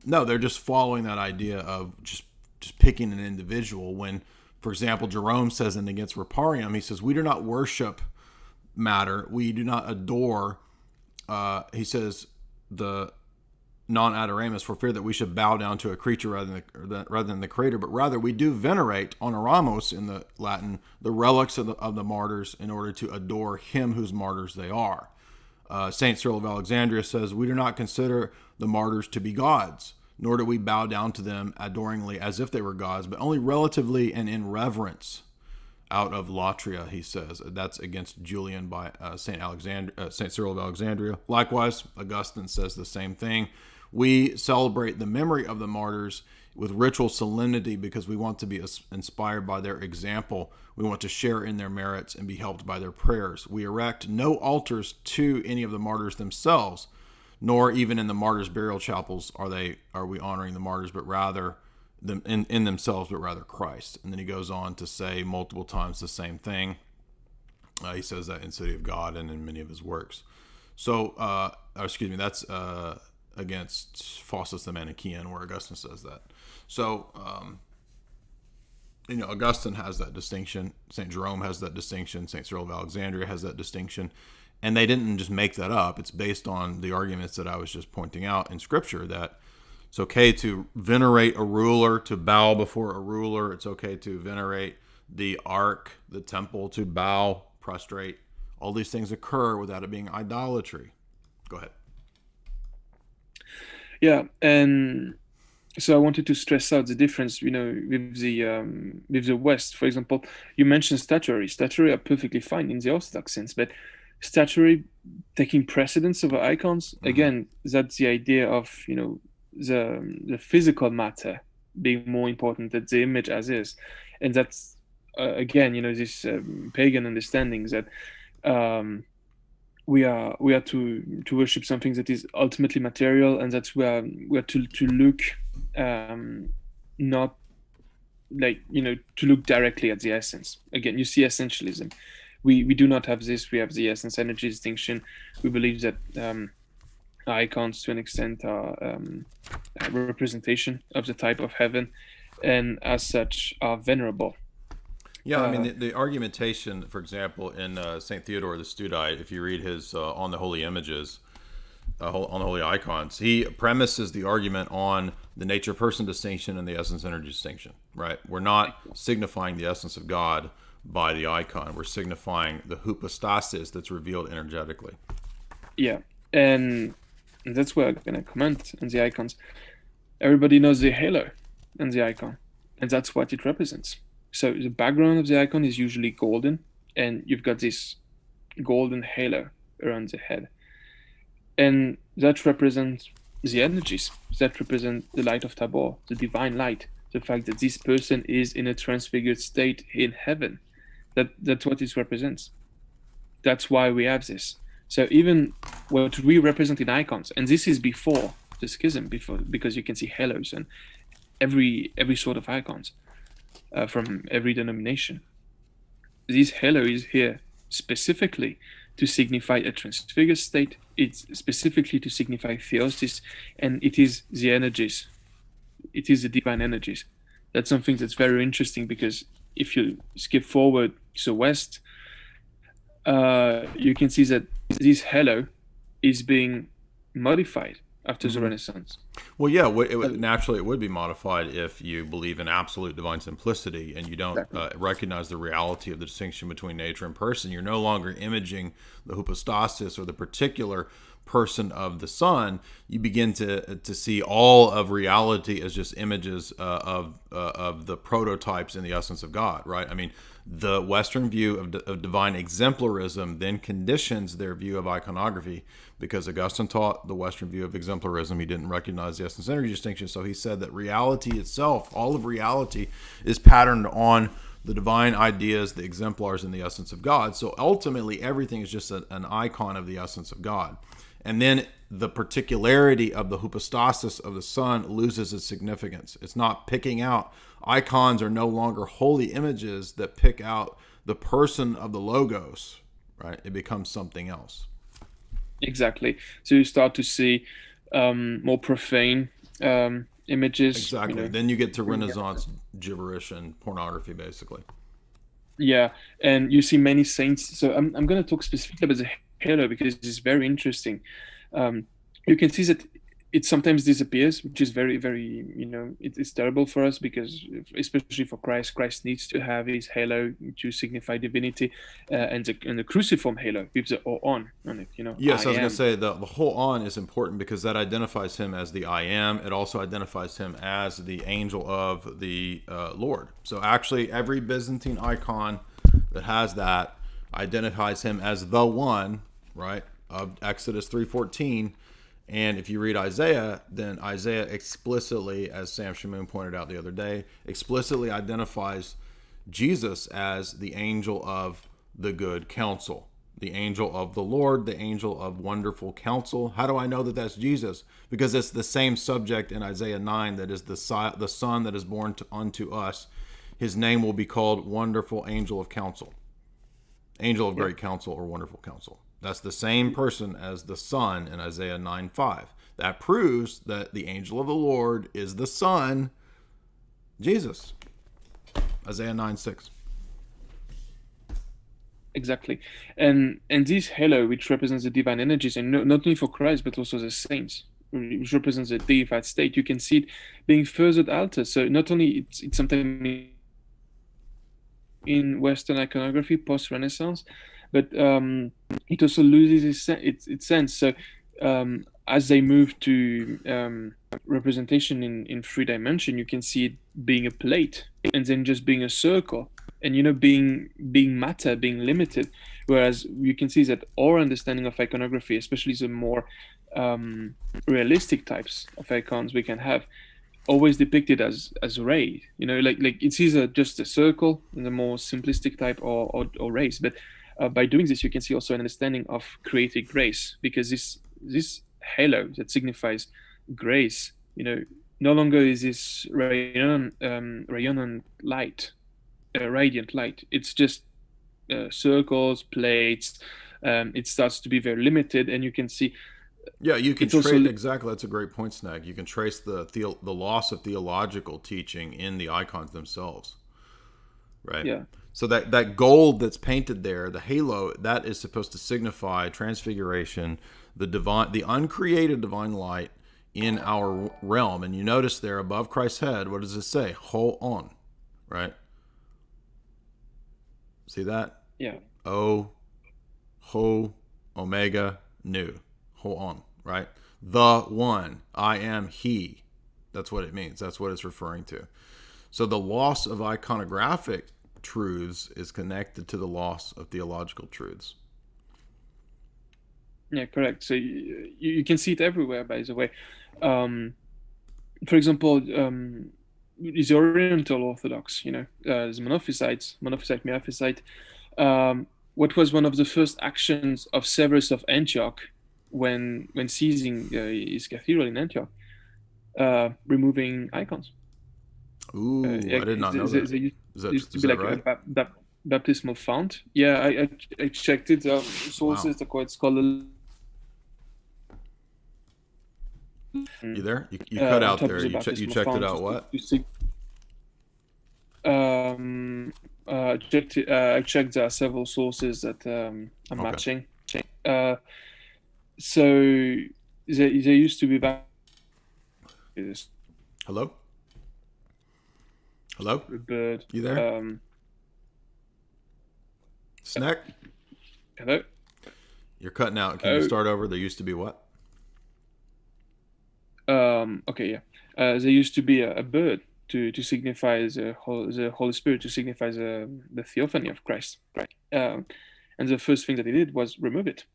no, they're just following that idea of just picking an individual when, for example, Jerome says in Against Reparium, he says, we do not worship matter. We do not adore, he says, the non-adoramus for fear that we should bow down to a creature rather than the creator, but rather we do venerate, honoramos in the Latin, the relics of the martyrs in order to adore him whose martyrs they are. St. Cyril of Alexandria says, we do not consider the martyrs to be gods, nor do we bow down to them adoringly as if they were gods, but only relatively and in reverence out of latria, he says. That's against Julian by St. Cyril of Alexandria. Likewise, Augustine says the same thing. We celebrate the memory of the martyrs with ritual solemnity because we want to be inspired by their example. We want to share in their merits and be helped by their prayers. We erect no altars to any of the martyrs themselves, nor even in the martyrs' burial chapels are we honoring the martyrs, but rather them in themselves, but rather Christ. And then he goes on to say multiple times the same thing. He says that in City of God and in many of his works. So, that's against Faustus the Manichaean, where Augustine says that. So, Augustine has that distinction. St. Jerome has that distinction. St. Cyril of Alexandria has that distinction. And they didn't just make that up. It's based on the arguments that I was just pointing out in Scripture, that it's okay to venerate a ruler, to bow before a ruler. It's okay to venerate the ark, the temple, to bow, prostrate. All these things occur without it being idolatry. Go ahead. Yeah, and so I wanted to stress out the difference, with the West. For example, you mentioned statuary. Statuary are perfectly fine in the Orthodox sense, but statuary taking precedence over icons, again, that's the idea of the physical matter being more important than the image as is, and that's again, this pagan understandings that we are to worship something that is ultimately material, and that's where we are to look, not like to look directly at the essence. Again, you see essentialism. We do not have this. We have the essence energy distinction. We believe that icons to an extent are a representation of the type of heaven, and as such are venerable. Yeah, I mean, the argumentation, for example, in St. Theodore the Studite, if you read his On the Holy Images, on the Holy Icons, he premises the argument on the nature-person distinction and the essence-energy distinction, right? We're not signifying the essence of God by the icon. We're signifying the hypostasis that's revealed energetically. Yeah, and that's where I'm going to comment on the icons. Everybody knows the halo and the icon, and that's what it represents. So the background of the icon is usually golden, and you've got this golden halo around the head. And that represents the energies, that represent the light of Tabor, the divine light, the fact that this person is in a transfigured state in heaven. That's what it represents. That's why we have this. So even what we represent in icons, and this is before the schism, because you can see halos and every sort of icons from every denomination. This halo is here specifically to signify a transfigured state. It's specifically to signify theosis, and it is the energies. It is the divine energies. That's something that's very interesting, because if you skip forward to the West, you can see that this halo is being modified after the Renaissance. Well, yeah, naturally it would be modified if you believe in absolute divine simplicity and you don't recognize the reality of the distinction between nature and person. You're no longer imaging the hypostasis or the particular person of the Son. You begin to see all of reality as just images of the prototypes in the essence of God, right? I mean, the Western view of divine exemplarism then conditions their view of iconography, because Augustine taught the Western view of exemplarism. He didn't recognize the essence energy distinction, so he said that reality itself, all of reality, is patterned on the divine ideas, the exemplars in the essence of God. So ultimately everything is just an icon of the essence of God. And then the particularity of the hypostasis of the Son loses its significance. It's not picking out. Icons are no longer holy images that pick out the person of the Logos, right? It becomes something else. Exactly. So you start to see more profane images. Exactly. Then you get to Renaissance gibberish and pornography, basically. Yeah, and you see many saints. So I'm going to talk specifically about the halo, because it's very interesting. You can see that it sometimes disappears, which is very, very, it's terrible for us, because especially for Christ needs to have his halo to signify divinity, and the cruciform halo with the O on it, Yes, I was going to say the whole on is important, because that identifies him as the I am. It also identifies him as the angel of the Lord. So actually every Byzantine icon that has that identifies him as the one, right, of Exodus 3:14. And if you read Isaiah, then Isaiah explicitly, as Sam Shamoon pointed out the other day, explicitly identifies Jesus as the angel of the good counsel, the angel of the Lord, the angel of wonderful counsel. How do I know that that's Jesus? Because it's the same subject in Isaiah 9, that is the son that is born unto us. His name will be called Wonderful Angel of Counsel, Angel of Great Counsel, or Wonderful Counsel. That's the same person as the Son in Isaiah 9:5. That proves that the angel of the Lord is the Son, Jesus. Isaiah 9:6. Exactly. And this halo, which represents the divine energies, and not only for Christ, but also the saints, which represents the deified state, you can see it being further altered. So not only it's sometimes in Western iconography post-Renaissance, but it also loses its sense. So as they move to representation in 3 dimension, you can see it being a plate and then just being a circle, and being matter, being limited. Whereas you can see that our understanding of iconography, especially the more realistic types of icons we can have, always depicted as ray. Like it's either just a circle in the more simplistic type, or rays. But by doing this, you can see also an understanding of created grace, because this halo that signifies grace, no longer is this rayon light, radiant light. It's just circles, plates. It starts to be very limited, and you can see. Yeah, you can trace exactly. That's a great point, Snek. You can trace the loss of theological teaching in the icons themselves, right? Yeah. So that gold that's painted there, the halo, that is supposed to signify transfiguration, the uncreated divine light in our realm. And you notice there above Christ's head, what does it say? Ho on, right? See that? Yeah. O, ho, omega, nu. Hold on, right? The one, I am he. That's what it means. That's what it's referring to. So the loss of iconographic truths is connected to the loss of theological truths. Yeah, correct. So you can see it everywhere, by the way. For example, the Oriental Orthodox, the Monophysites, Monophysite, Miaphysite. What was one of the first actions of Severus of Antioch when seizing his cathedral in Antioch? Removing icons. Ooh, I did not know that. There used to be like right? a baptismal font. Yeah, I checked it. Sources, wow. It's called. You there? You cut out there. You checked it out. What? I checked several sources that I'm matching. So there used to be back. Hello? Hello? Bird. You there? Snek? Hello? You're cutting out. Can you start over? There used to be what? Okay, yeah. There used to be a bird to signify the Holy Spirit, to signify the theophany of Christ. Right. And the first thing that he did was remove it,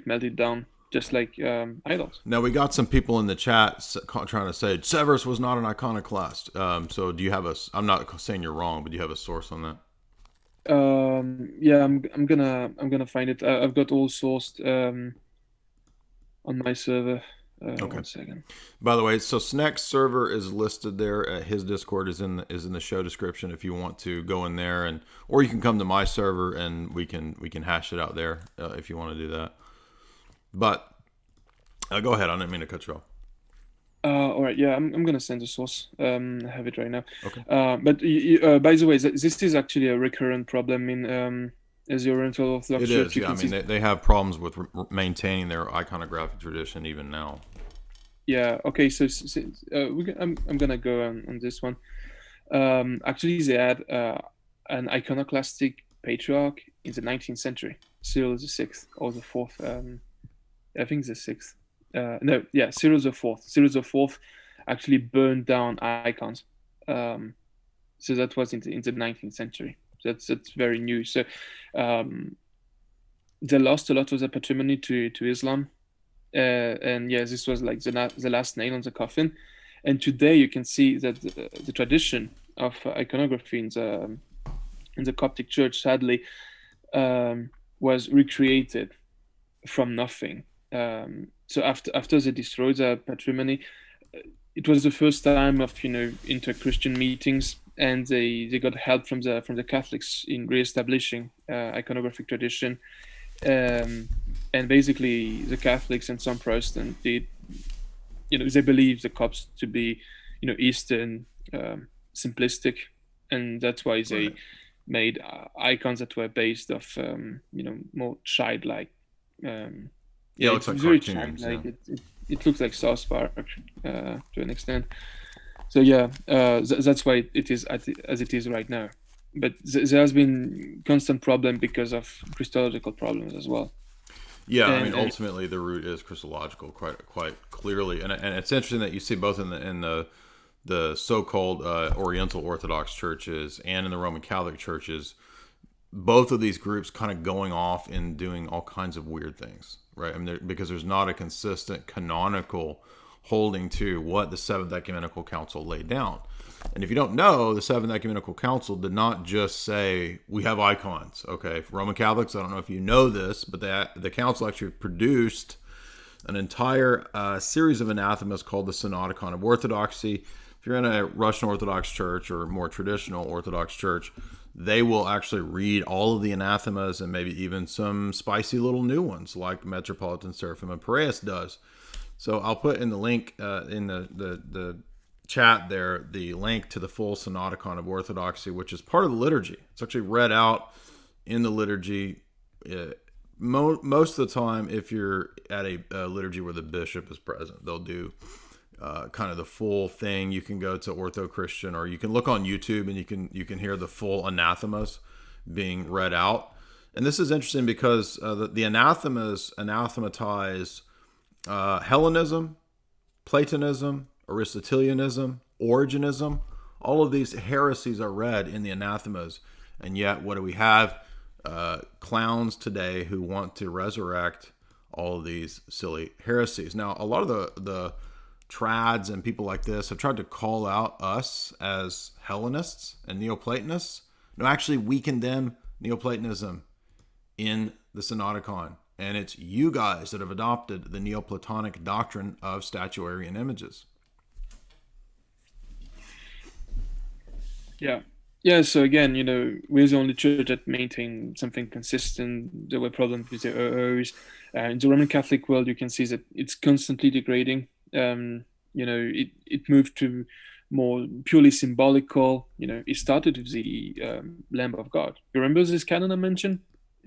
melt it down, just like idols. Now, we got some people in the chat trying to say Severus was not an iconoclast. So do you have I'm not saying you're wrong, but do you have a source on that? Yeah, I'm gonna find it. I've got all sourced on my server. Okay. 1 second. By the way, so Snek's server is listed there. His Discord is in the show description if you want to go in there, or you can come to my server and we can hash it out there if you want to do that. But go ahead. I didn't mean to cut you off. All right. Yeah, I'm gonna send the source. I have it right now. Okay. But by the way, this is actually a recurrent problem in the Oriental Orthodox Church. It is. Yeah, I mean they have problems with maintaining their iconographic tradition even now. Yeah. Okay. So I'm gonna go on this one. Actually, they had an iconoclastic patriarch in the 19th century, Cyril the Sixth or the Fourth. I think the Sixth. No, yeah, Cyril the Fourth. Cyril the Fourth actually burned down icons. So that was in the 19th century. That's very new. So they lost a lot of their patrimony to Islam. And yeah, this was like the last nail on the coffin. And today you can see that the tradition of iconography in the Coptic Church, sadly, was recreated from nothing. So after they destroyed their patrimony, it was the first time of inter-Christian meetings, and they got help from the Catholics in re-establishing iconographic tradition. And basically the Catholics and some Protestants they believe the Copts to be Eastern, simplistic, and that's why they made icons that were based off more childlike. Yeah, it looks like very cartoons. childlike. Yeah. It looks like South Park to an extent. So yeah, that's why it is as it is right now. but there has been constant problem because of Christological problems as well. Yeah, I And mean, ultimately the root is Christological, quite clearly, and it's interesting that you see both in the so-called Oriental Orthodox churches and in the Roman Catholic churches, both of these groups kind of going off and doing all kinds of weird things, right? I mean, because there's not a consistent canonical holding to what the Seventh Ecumenical Council laid down. And if you don't know, the Seventh Ecumenical Council did not just say, we have icons, okay? For Roman Catholics, I don't know if you know this, but the council actually produced an entire series of anathemas called the Synodicon of Orthodoxy. If you're in a Russian Orthodox church or more traditional Orthodox church, they will actually read all of the anathemas and maybe even some spicy little new ones like Metropolitan Seraphim and Piraeus does. So I'll put in the link in the chat there, the link to the full Synodicon of Orthodoxy, which is part of the liturgy. It's actually read out in the liturgy. Most of the time, if you're at a liturgy where the bishop is present, they'll do kind of the full thing. You can go to Ortho Christian, or you can look on YouTube and you can hear the full anathemas being read out. And this is interesting because the anathemas anathematize Hellenism, Platonism, Aristotelianism, Origenism. All of these heresies are read in the anathemas, and yet what do we have? Clowns today who want to resurrect all of these silly heresies. Now, a lot of the trads and people like this have tried to call out us as Hellenists and Neoplatonists. No, actually, we condemn Neoplatonism in the Synodicon, and it's you guys that have adopted the Neoplatonic doctrine of statuary and images. Yeah. So again, we're the only church that maintain something consistent. There were problems with the errors. In the Roman Catholic world, you can see that it's constantly degrading. It moved to more purely symbolical. It started with the Lamb of God. You remember this canon I mentioned?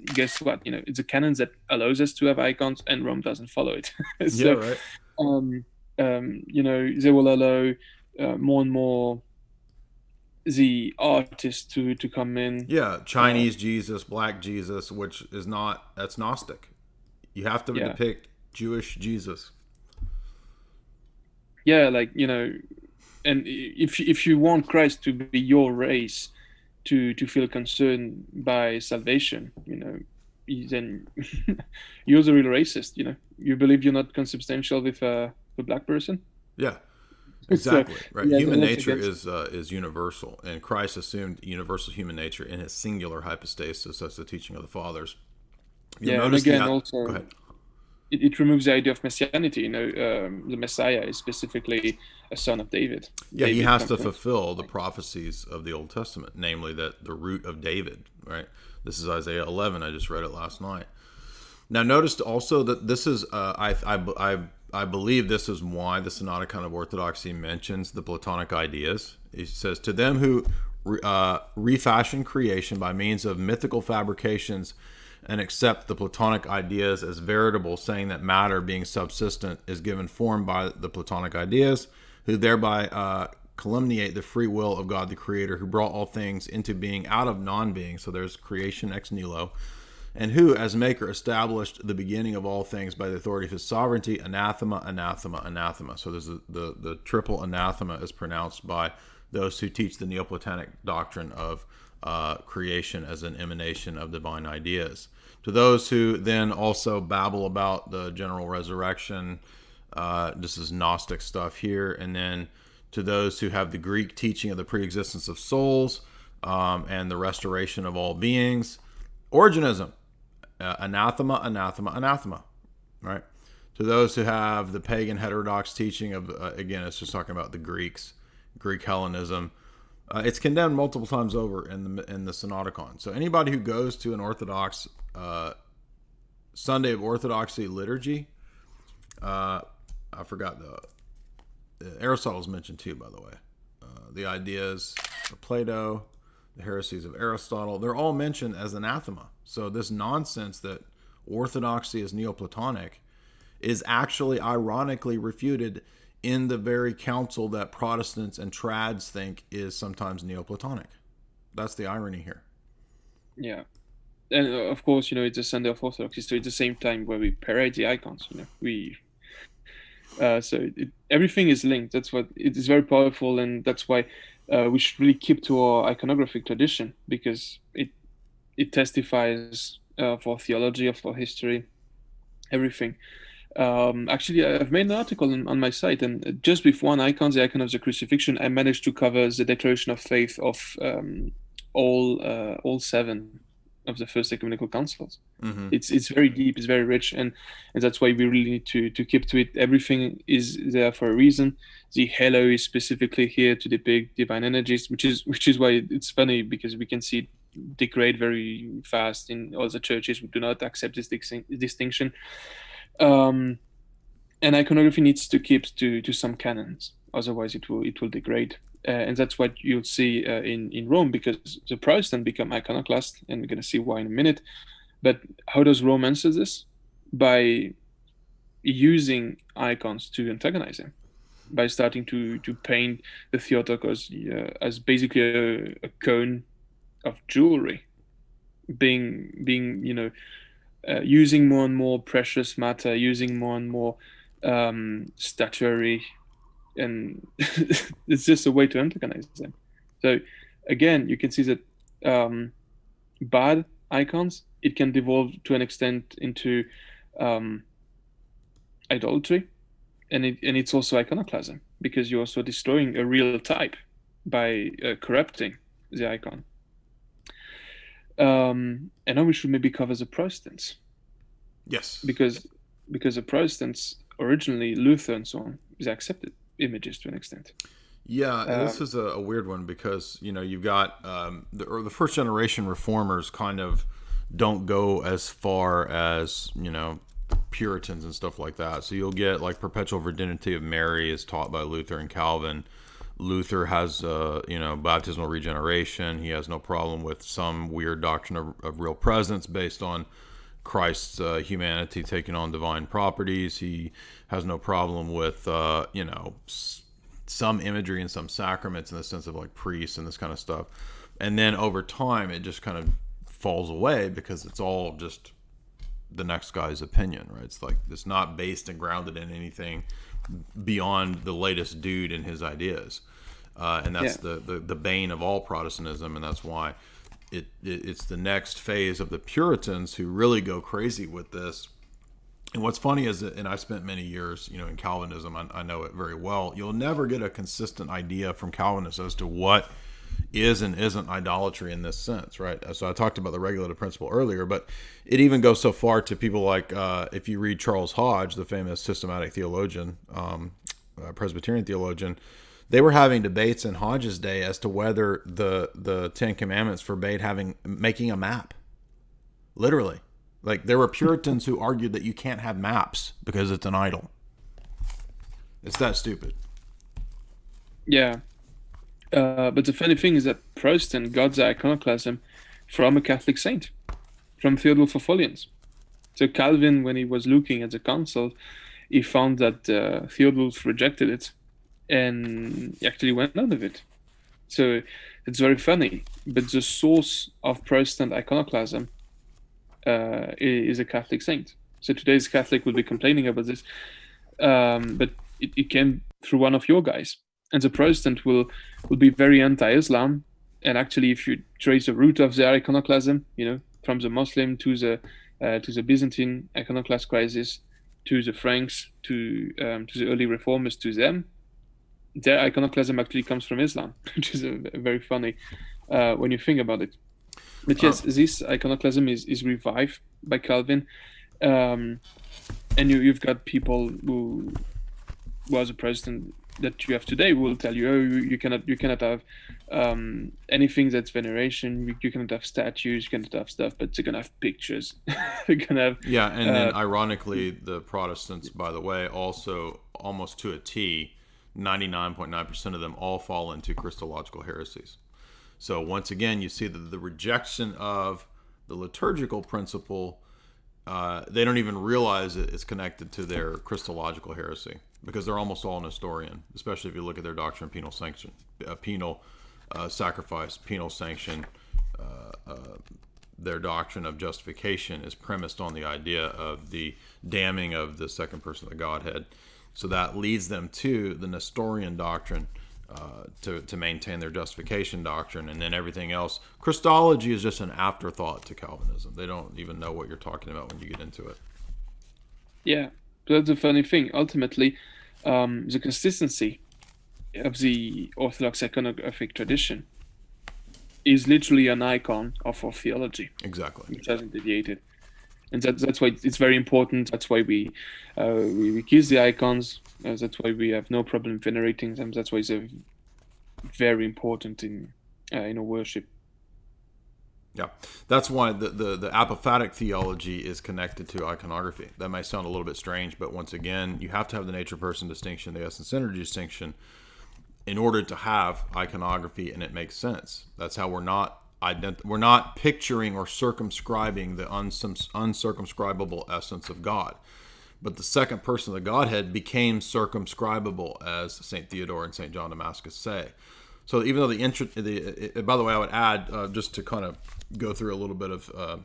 Guess what? It's a canon that allows us to have icons, and Rome doesn't follow it. So, Yeah, right. they will allow more and more the artist to come in. Yeah, Chinese Jesus, Black Jesus, which is that's Gnostic. You have to depict Jewish Jesus. Yeah, and if you want Christ to be your race, to feel concerned by salvation, then you're the real racist. You believe you're not consubstantial with a black person. Yeah. Exactly, right. Yeah, Human nature is universal, and Christ assumed universal human nature in his singular hypostasis. That's the teaching of the fathers. And again, also, it removes the idea of messianity. The Messiah is specifically a son of David. Yeah, he has to fulfill the prophecies of the Old Testament, namely that the root of David, right? This is Isaiah 11. I just read it last night. Now, notice also that this is, I believe this is why the Synodicon of Orthodoxy mentions the Platonic ideas. It says, to them who refashion creation by means of mythical fabrications and accept the Platonic ideas as veritable, saying that matter, being subsistent, is given form by the Platonic ideas, who thereby calumniate the free will of God the Creator, who brought all things into being out of non-being. So there's creation ex nihilo. And who, as maker, established the beginning of all things by the authority of his sovereignty. Anathema, anathema, anathema. So there's the triple anathema is pronounced by those who teach the Neoplatonic doctrine of creation as an emanation of divine ideas. To those who then also babble about the general resurrection, this is Gnostic stuff here. And then to those who have the Greek teaching of the preexistence of souls and the restoration of all beings, Origenism. Anathema, anathema, anathema, right? To those who have the pagan heterodox teaching of, again, it's just talking about the Greeks, Greek Hellenism. It's condemned multiple times over in the Synodicon. So anybody who goes to an Orthodox Sunday of Orthodoxy liturgy, I forgot Aristotle's mentioned too, by the way. The ideas of Plato, the heresies of Aristotle, they're all mentioned as anathema. So this nonsense that orthodoxy is Neoplatonic is actually ironically refuted in the very council that Protestants and trads think is sometimes Neoplatonic. That's the irony here. Yeah. And of course, it's a Sunday of Orthodoxy, so it's the same time where we parade the icons. Everything is linked. That's what it is, very powerful, and that's why we should really keep to our iconographic tradition, because it testifies for theology, for history, everything. Actually, I've made an article on my site, and just with one icon, the icon of the crucifixion, I managed to cover the declaration of faith of all seven of the first ecumenical councils. Mm-hmm. It's very deep, it's very rich, and that's why we really need to keep to it. Everything is there for a reason. The halo is specifically here to depict divine energies, which is why it's funny, because we can see it degrade very fast in other churches. We do not accept this distinction. And iconography needs to keep to some canons, otherwise it will degrade. And that's what you'll see in Rome, because the Protestant become iconoclast, and we're going to see why in a minute. But how does Rome answer this? By using icons to antagonize them, by starting to paint the Theotokos as basically a cone of jewelry, being using more and more precious matter, using more and more statuary, and it's just a way to antagonize them. So again, you can see that bad icons, it can devolve to an extent into idolatry, and it's also iconoclasm, because you're also destroying a real type by corrupting the icon. And now we should maybe cover the Protestants. Yes. Because the Protestants, originally Luther and so on, is accepted images to an extent. Yeah, this is a weird one, because you've got the first generation reformers kind of don't go as far as Puritans and stuff like that. So you'll get like perpetual virginity of Mary is taught by Luther and Calvin. Luther has baptismal regeneration. He has no problem with some weird doctrine of real presence based on Christ's humanity taking on divine properties. He has no problem with some imagery and some sacraments in the sense of like priests and this kind of stuff. And then over time it just kind of falls away, because it's all just the next guy's opinion, right? It's like it's not based and grounded in anything beyond the latest dude and his ideas. And that's the bane of all Protestantism, and that's why it's the next phase of the Puritans who really go crazy with this. And what's funny is that, and I spent many years, in Calvinism, I know it very well. You'll never get a consistent idea from Calvinists as to what is and isn't idolatry in this sense, right? So I talked about the regulative principle earlier, but it even goes so far to people like, if you read Charles Hodge, the famous systematic theologian, Presbyterian theologian, they were having debates in Hodge's day as to whether the Ten Commandments forbade making a map. Literally. Like, there were Puritans who argued that you can't have maps because it's an idol. It's that stupid. Yeah. But the funny thing is that Protestant got the iconoclasm from a Catholic saint, from Theodulf of Orleans. So Calvin, when he was looking at the council, he found that Theodulf rejected it, and he actually went out of it. So it's very funny. But the source of Protestant iconoclasm is a Catholic saint. So today's Catholic will be complaining about this, but it came through one of your guys. And the Protestant will be very anti-Islam. And actually, if you trace the root of their iconoclasm, from the Muslim to the Byzantine iconoclast crisis, to the Franks, to the early reformers, to them, their iconoclasm actually comes from Islam, which is very funny when you think about it. But yes, this iconoclasm is revived by Calvin, and you've got people who was a Protestant that you have today who will tell you, oh, you cannot have anything that's veneration. You cannot have statues. You cannot have stuff, but they're gonna have pictures. They're gonna have and then ironically, the Protestants, by the way, also almost to a T, 99.9% of them all fall into Christological heresies. So once again, you see that the rejection of the liturgical principle, they don't even realize it's connected to their Christological heresy, because they're almost all Nestorian, especially if you look at their doctrine of penal sanction, penal sacrifice, penal sanction, their doctrine of justification is premised on the idea of the damning of the second person of the Godhead. So that leads them to the Nestorian doctrine to maintain their justification doctrine, and then everything else. Christology is just an afterthought to Calvinism. They don't even know what you're talking about when you get into it. Yeah, that's a funny thing. Ultimately, the consistency of the Orthodox iconographic tradition is literally an icon of our theology. Exactly. Which hasn't deviated. And that's why it's very important. That's why we kiss the icons. That's why we have no problem venerating them. That's why they're very important in our worship. Yeah, that's why the apophatic theology is connected to iconography. That might sound a little bit strange, but once again, you have to have the nature-person distinction, the essence-energy distinction, in order to have iconography, and it makes sense. That's how we're not picturing or circumscribing the uncircumscribable essence of God. But the second person of the Godhead became circumscribable, as St. Theodore and St. John Damascus say. So even though by the way, I would add, just to kind of go through a little bit of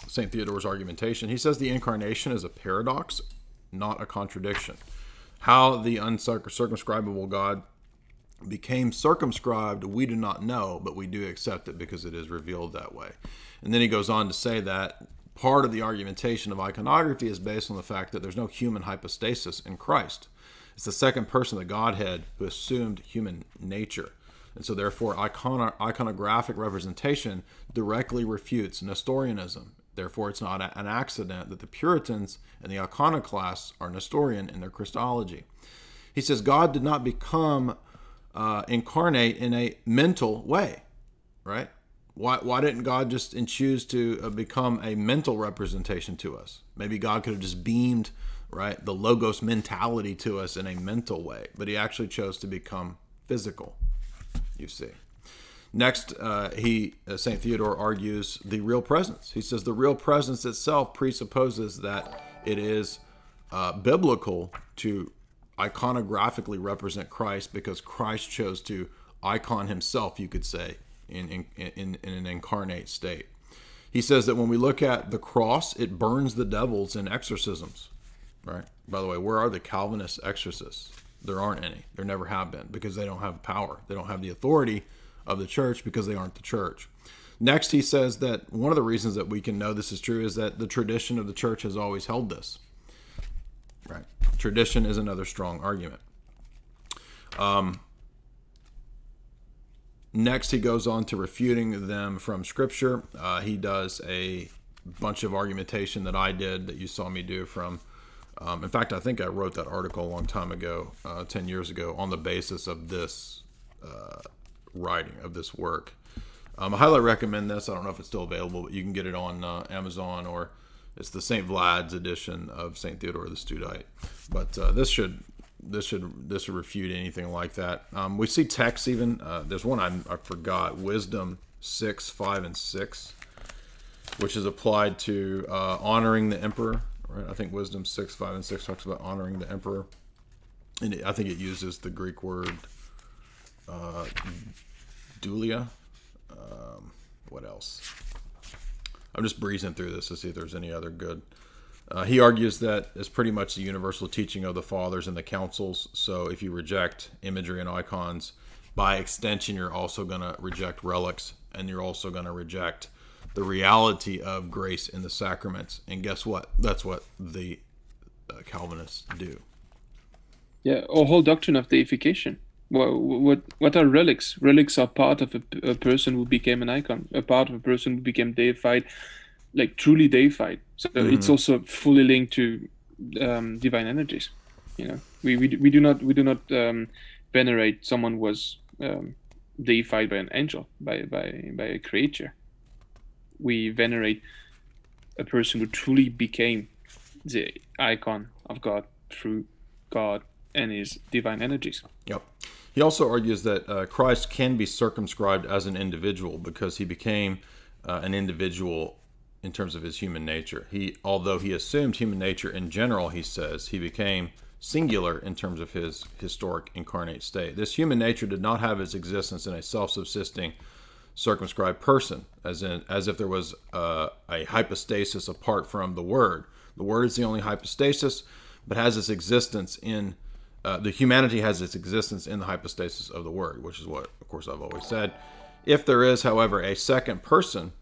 St. Theodore's argumentation, he says the Incarnation is a paradox, not a contradiction. How the uncircumscribable God became circumscribed, we do not know, but we do accept it because it is revealed that way. And then he goes on to say that part of the argumentation of iconography is based on the fact that there's no human hypostasis in Christ. It's the second person of the Godhead who assumed human nature. And so therefore iconographic representation directly refutes Nestorianism. Therefore it's not an accident that the Puritans and the iconoclasts are Nestorian in their Christology. He says God did not become incarnate in a mental way, right? Why didn't God just choose to become a mental representation to us? Maybe God could have just beamed, right, the logos mentality to us in a mental way, but he actually chose to become physical, you see. Next, St. Theodore argues the real presence. He says the real presence itself presupposes that it is biblical to iconographically represent Christ, because Christ chose to icon himself, you could say, in an incarnate state. He says that when we look at the cross, it burns the devils in exorcisms, right? By the way, where are the Calvinist exorcists? There aren't any. There never have been, because they don't have power. They don't have the authority of the church because they aren't the church. Next, he says that one of the reasons that we can know this is true is that the tradition of the church has always held this. Right. Tradition is another strong argument. Next, he goes on to refuting them from Scripture. He does a bunch of argumentation that I did, that you saw me do from. In fact, I think I wrote that article a long time ago, 10 years ago, on the basis of this writing, of this work. I highly recommend this. I don't know if it's still available, but you can get it on Amazon, or it's the St. Vlad's edition of St. Theodore the Studite. But this should refute anything like that. We see texts even. There's one I forgot, Wisdom 6, 5, and 6, which is applied to honoring the emperor. Right? I think Wisdom 6, 5, and 6 talks about honoring the emperor. And I think it uses the Greek word doulia. What else? I'm just breezing through this to see if there's any other good. He argues that it's pretty much the universal teaching of the fathers and the councils. So if you reject imagery and icons, by extension, you're also going to reject relics, and you're also going to reject the reality of grace in the sacraments. And guess what? That's what the Calvinists do. Yeah, our whole doctrine of deification. What are relics? Relics are part of a person who became an icon, a part of a person who became deified, like truly deified. So it's also fully linked to divine energies. We do not venerate someone who was deified by an angel, by a creature. We venerate a person who truly became the icon of God through God and his divine energies. Yep. He also argues that Christ can be circumscribed as an individual because he became an individual in terms of his human nature. Although he assumed human nature in general, he says, he became singular in terms of his historic incarnate state. This human nature did not have its existence in a self-subsisting, circumscribed person, as if there was a hypostasis apart from the Word. The Word is the only hypostasis, but has its existence in the humanity has its existence in the hypostasis of the Word, which is what, of course, I've always said. If there is, however, a second person,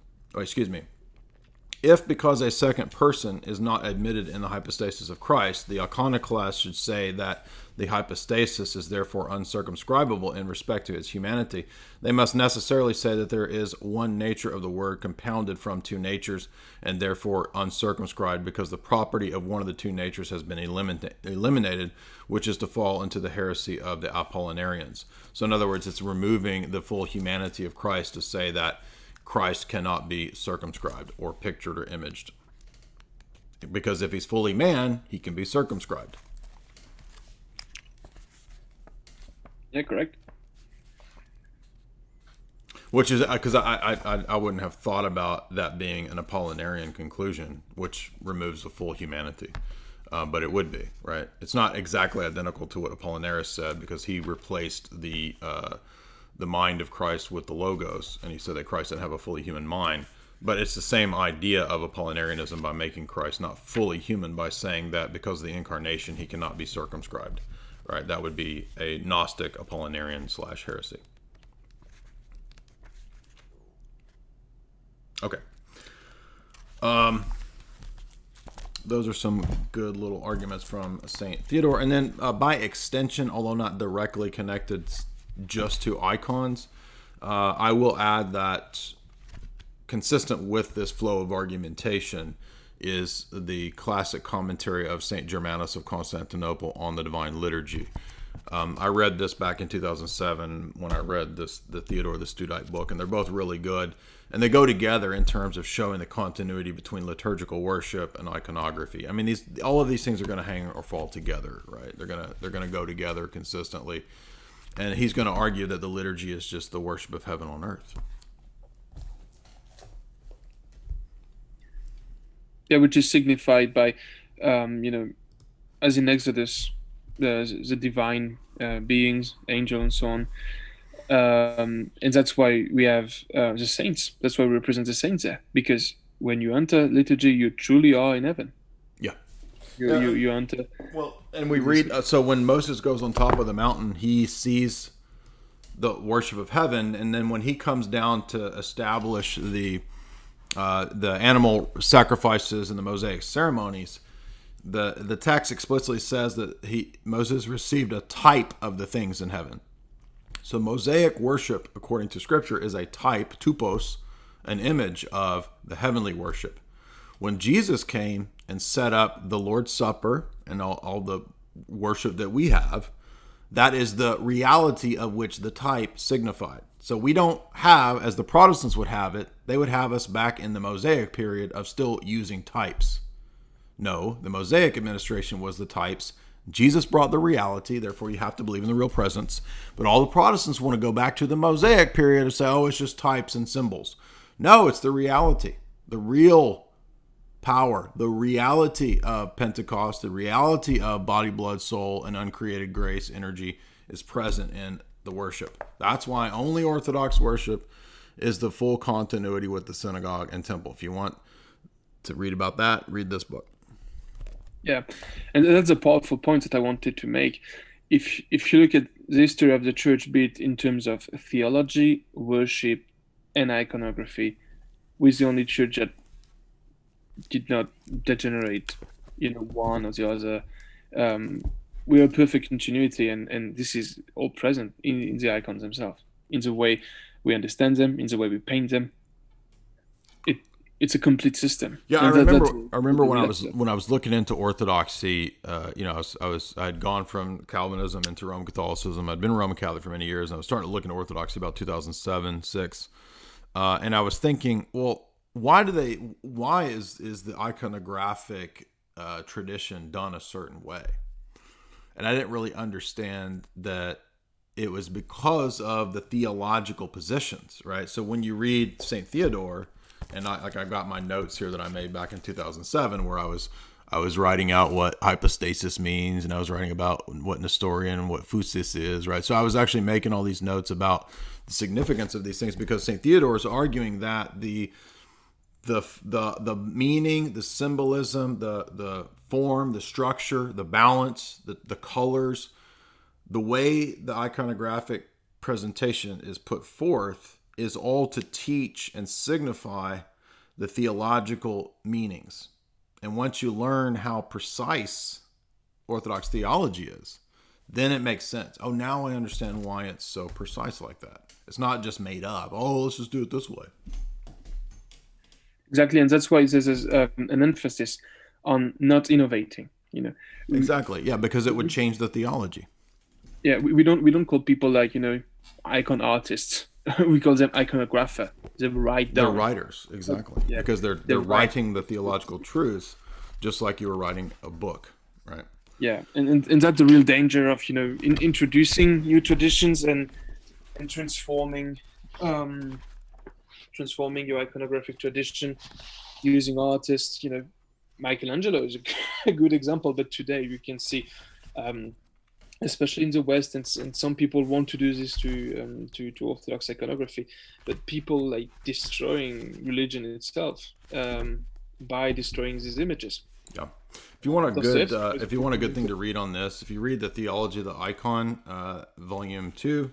if because a second person is not admitted in the hypostasis of Christ, the iconoclast should say that the hypostasis is therefore uncircumscribable in respect to its humanity, they must necessarily say that there is one nature of the Word compounded from two natures, and therefore uncircumscribed, because the property of one of the two natures has been eliminated, which is to fall into the heresy of the Apollinarians. So in other words, it's removing the full humanity of Christ to say that Christ cannot be circumscribed or pictured or imaged. Because if he's fully man, he can be circumscribed. Yeah, correct. Which is because I wouldn't have thought about that being an Apollinarian conclusion, which removes the full humanity. But it would be, right? It's not exactly identical to what Apollinaris said, because he replaced the mind of Christ with the Logos, and he said that Christ didn't have a fully human mind. But it's the same idea of Apollinarianism by making Christ not fully human, by saying that because of the incarnation he cannot be circumscribed, right? That would be a gnostic Apollinarian / heresy. Okay. Those are some good little arguments from St. Theodore. And then by extension, although not directly connected just to icons, I will add that consistent with this flow of argumentation is the classic commentary of St. Germanus of Constantinople on the Divine Liturgy. I read this back in 2007 when I read the Theodore the Studite book, and they're both really good. And they go together in terms of showing the continuity between liturgical worship and iconography. I mean, all of these things are going to hang or fall together, right? They're going to go together consistently. And he's going to argue that the liturgy is just the worship of heaven on earth. Yeah, which is signified by, as in Exodus, the divine beings, angel, and so on. And that's why we have the saints. That's why we represent the saints there. Because when you enter liturgy, you truly are in heaven. Yeah. You enter. Well, and we read, so when Moses goes on top of the mountain, he sees the worship of heaven. And then when he comes down to establish the animal sacrifices and the Mosaic ceremonies, the text explicitly says that Moses received a type of the things in heaven. So Mosaic worship, according to Scripture, is a type, tupos, an image of the heavenly worship. When Jesus came and set up the Lord's Supper and all the worship that we have, that is the reality of which the type signified. So we don't have, as the Protestants would have it, they would have us back in the Mosaic period of still using types. No, the Mosaic administration was the types. Jesus brought the reality, therefore you have to believe in the real presence. But all the Protestants want to go back to the Mosaic period and say, oh, it's just types and symbols. No, it's the reality, the real power, the reality of Pentecost, the reality of body, blood, soul, and uncreated grace, energy is present in the worship. That's why only Orthodox worship is the full continuity with the synagogue and temple. If you want to read about that, read this book. Yeah, and that's a powerful point that I wanted to make. If you look at the history of the church, be it in terms of theology, worship, and iconography, we're the only church that did not degenerate, one or the other. We are perfect continuity, and this is all present in the icons themselves, in the way we understand them, in the way we paint them. It's a complete system. Yeah, I remember when I was looking into Orthodoxy. I had gone from Calvinism into Roman Catholicism. I'd been Roman Catholic for many years, and I was starting to look into Orthodoxy about 2007, 6, and I was thinking, well, why is the iconographic tradition done a certain way? And I didn't really understand that it was because of the theological positions, right? So when you read St. Theodore, and I got my notes here that I made back in 2007, where I was writing out what hypostasis means, and I was writing about what Nestorian and what physis is, right? So I was actually making all these notes about the significance of these things, because St. Theodore is arguing that the meaning, the symbolism, the form, the structure, the balance, the colors, the way the iconographic presentation is put forth is all to teach and signify the theological meanings. And once you learn how precise Orthodox theology is, then it makes sense. Oh, now I understand why it's so precise like that. It's not just made up. Oh, let's just do it this way. Exactly, and that's why there's an emphasis on not innovating. Exactly, yeah, because it would change the theology. Yeah, we don't call people like icon artists. We call them iconographer. They write down. They're writers, exactly, because they're writing the theological truths, just like you were writing a book, right? Yeah, and that's the real danger of introducing new traditions and transforming your iconographic tradition using artists. Michelangelo is a good example, but today we can see, especially in the West, and some people want to do this to Orthodox iconography, but people like destroying religion itself by destroying these images. Yeah. If you want a good thing to read on this, if you read the Theology of the Icon, Volume 2,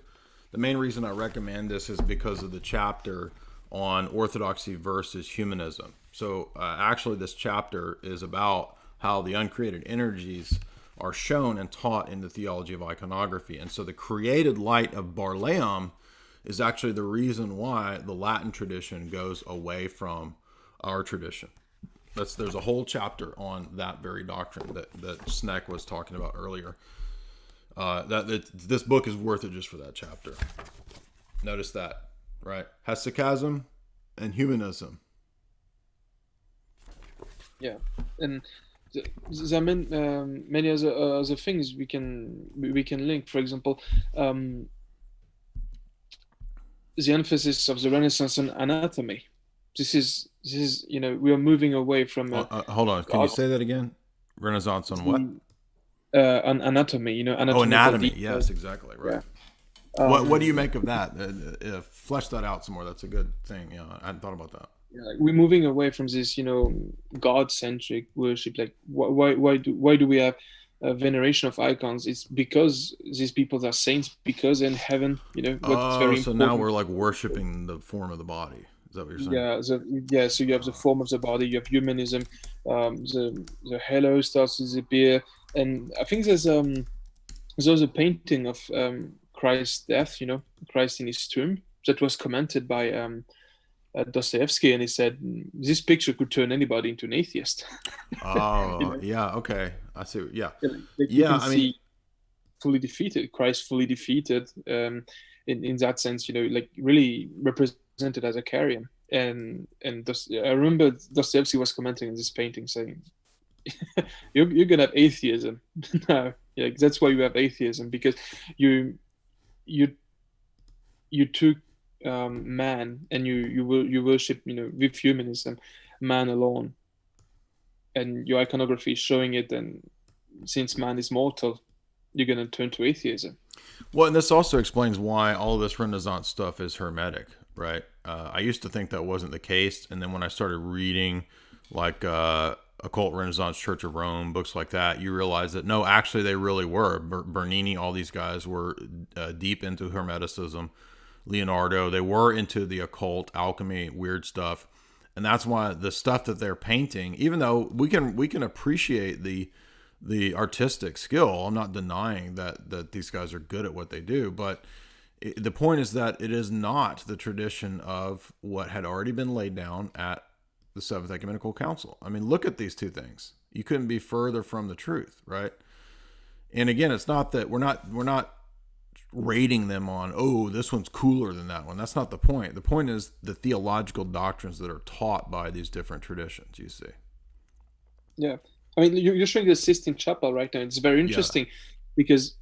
the main reason I recommend this is because of the chapter on orthodoxy versus humanism. So actually this chapter is about how the uncreated energies are shown and taught in the theology of iconography. And so the created light of Barlaam is actually the reason why the Latin tradition goes away from our tradition. There's a whole chapter on that very doctrine that Snek was talking about earlier. This book is worth it just for that chapter. Notice that, right? Hesychasm and humanism. Yeah, and there are many other things we can link. For example, the emphasis of the Renaissance on anatomy. This is we are moving away from. Hold on, can you say that again? Renaissance on what? On anatomy. Anatomy. Yes, exactly. Right. Yeah. What do you make of that? Flesh that out some more. That's a good thing. Yeah, I hadn't thought about that. Yeah, we're moving away from this, God-centric worship. Like, why do we have a veneration of icons? It's because these people are saints, because in heaven, what's very important. So now we're like worshiping the form of the body. Is that what you're saying? So you have the form of the body, you have humanism, the halo starts to disappear, and I think there's a painting of Christ's death, Christ in his tomb, that was commented by Dostoevsky, and he said this picture could turn anybody into an atheist. Oh, yeah, okay, I see. Yeah, I mean, fully defeated, Christ fully defeated, in that sense, like really represented as a carrion. And I remember Dostoevsky was commenting on this painting, saying, "You're gonna have atheism." No, that's why you have atheism, because you took man, and you worship with humanism man alone, and your iconography is showing it, and since man is mortal, you're going to turn to atheism. Well, and this also explains why all of this Renaissance stuff is hermetic, right? I used to think that wasn't the case, and then when I started reading like Occult Renaissance Church of Rome, books like that, you realize that no, actually they really were. Bernini, all these guys were deep into Hermeticism. Leonardo, they were into the occult, alchemy, weird stuff, and that's why the stuff that they're painting, even though we can appreciate the artistic skill, I'm not denying that these guys are good at what they do, but the point is that it is not the tradition of what had already been laid down at the Seventh Ecumenical Council. I mean, look at these two things. You couldn't be further from the truth, right? And again, it's not that we're not rating them on, oh, this one's cooler than that one. That's not the point. The point is the theological doctrines that are taught by these different traditions, you see. Yeah. I mean, you're showing the Sistine Chapel right now. It's very interesting because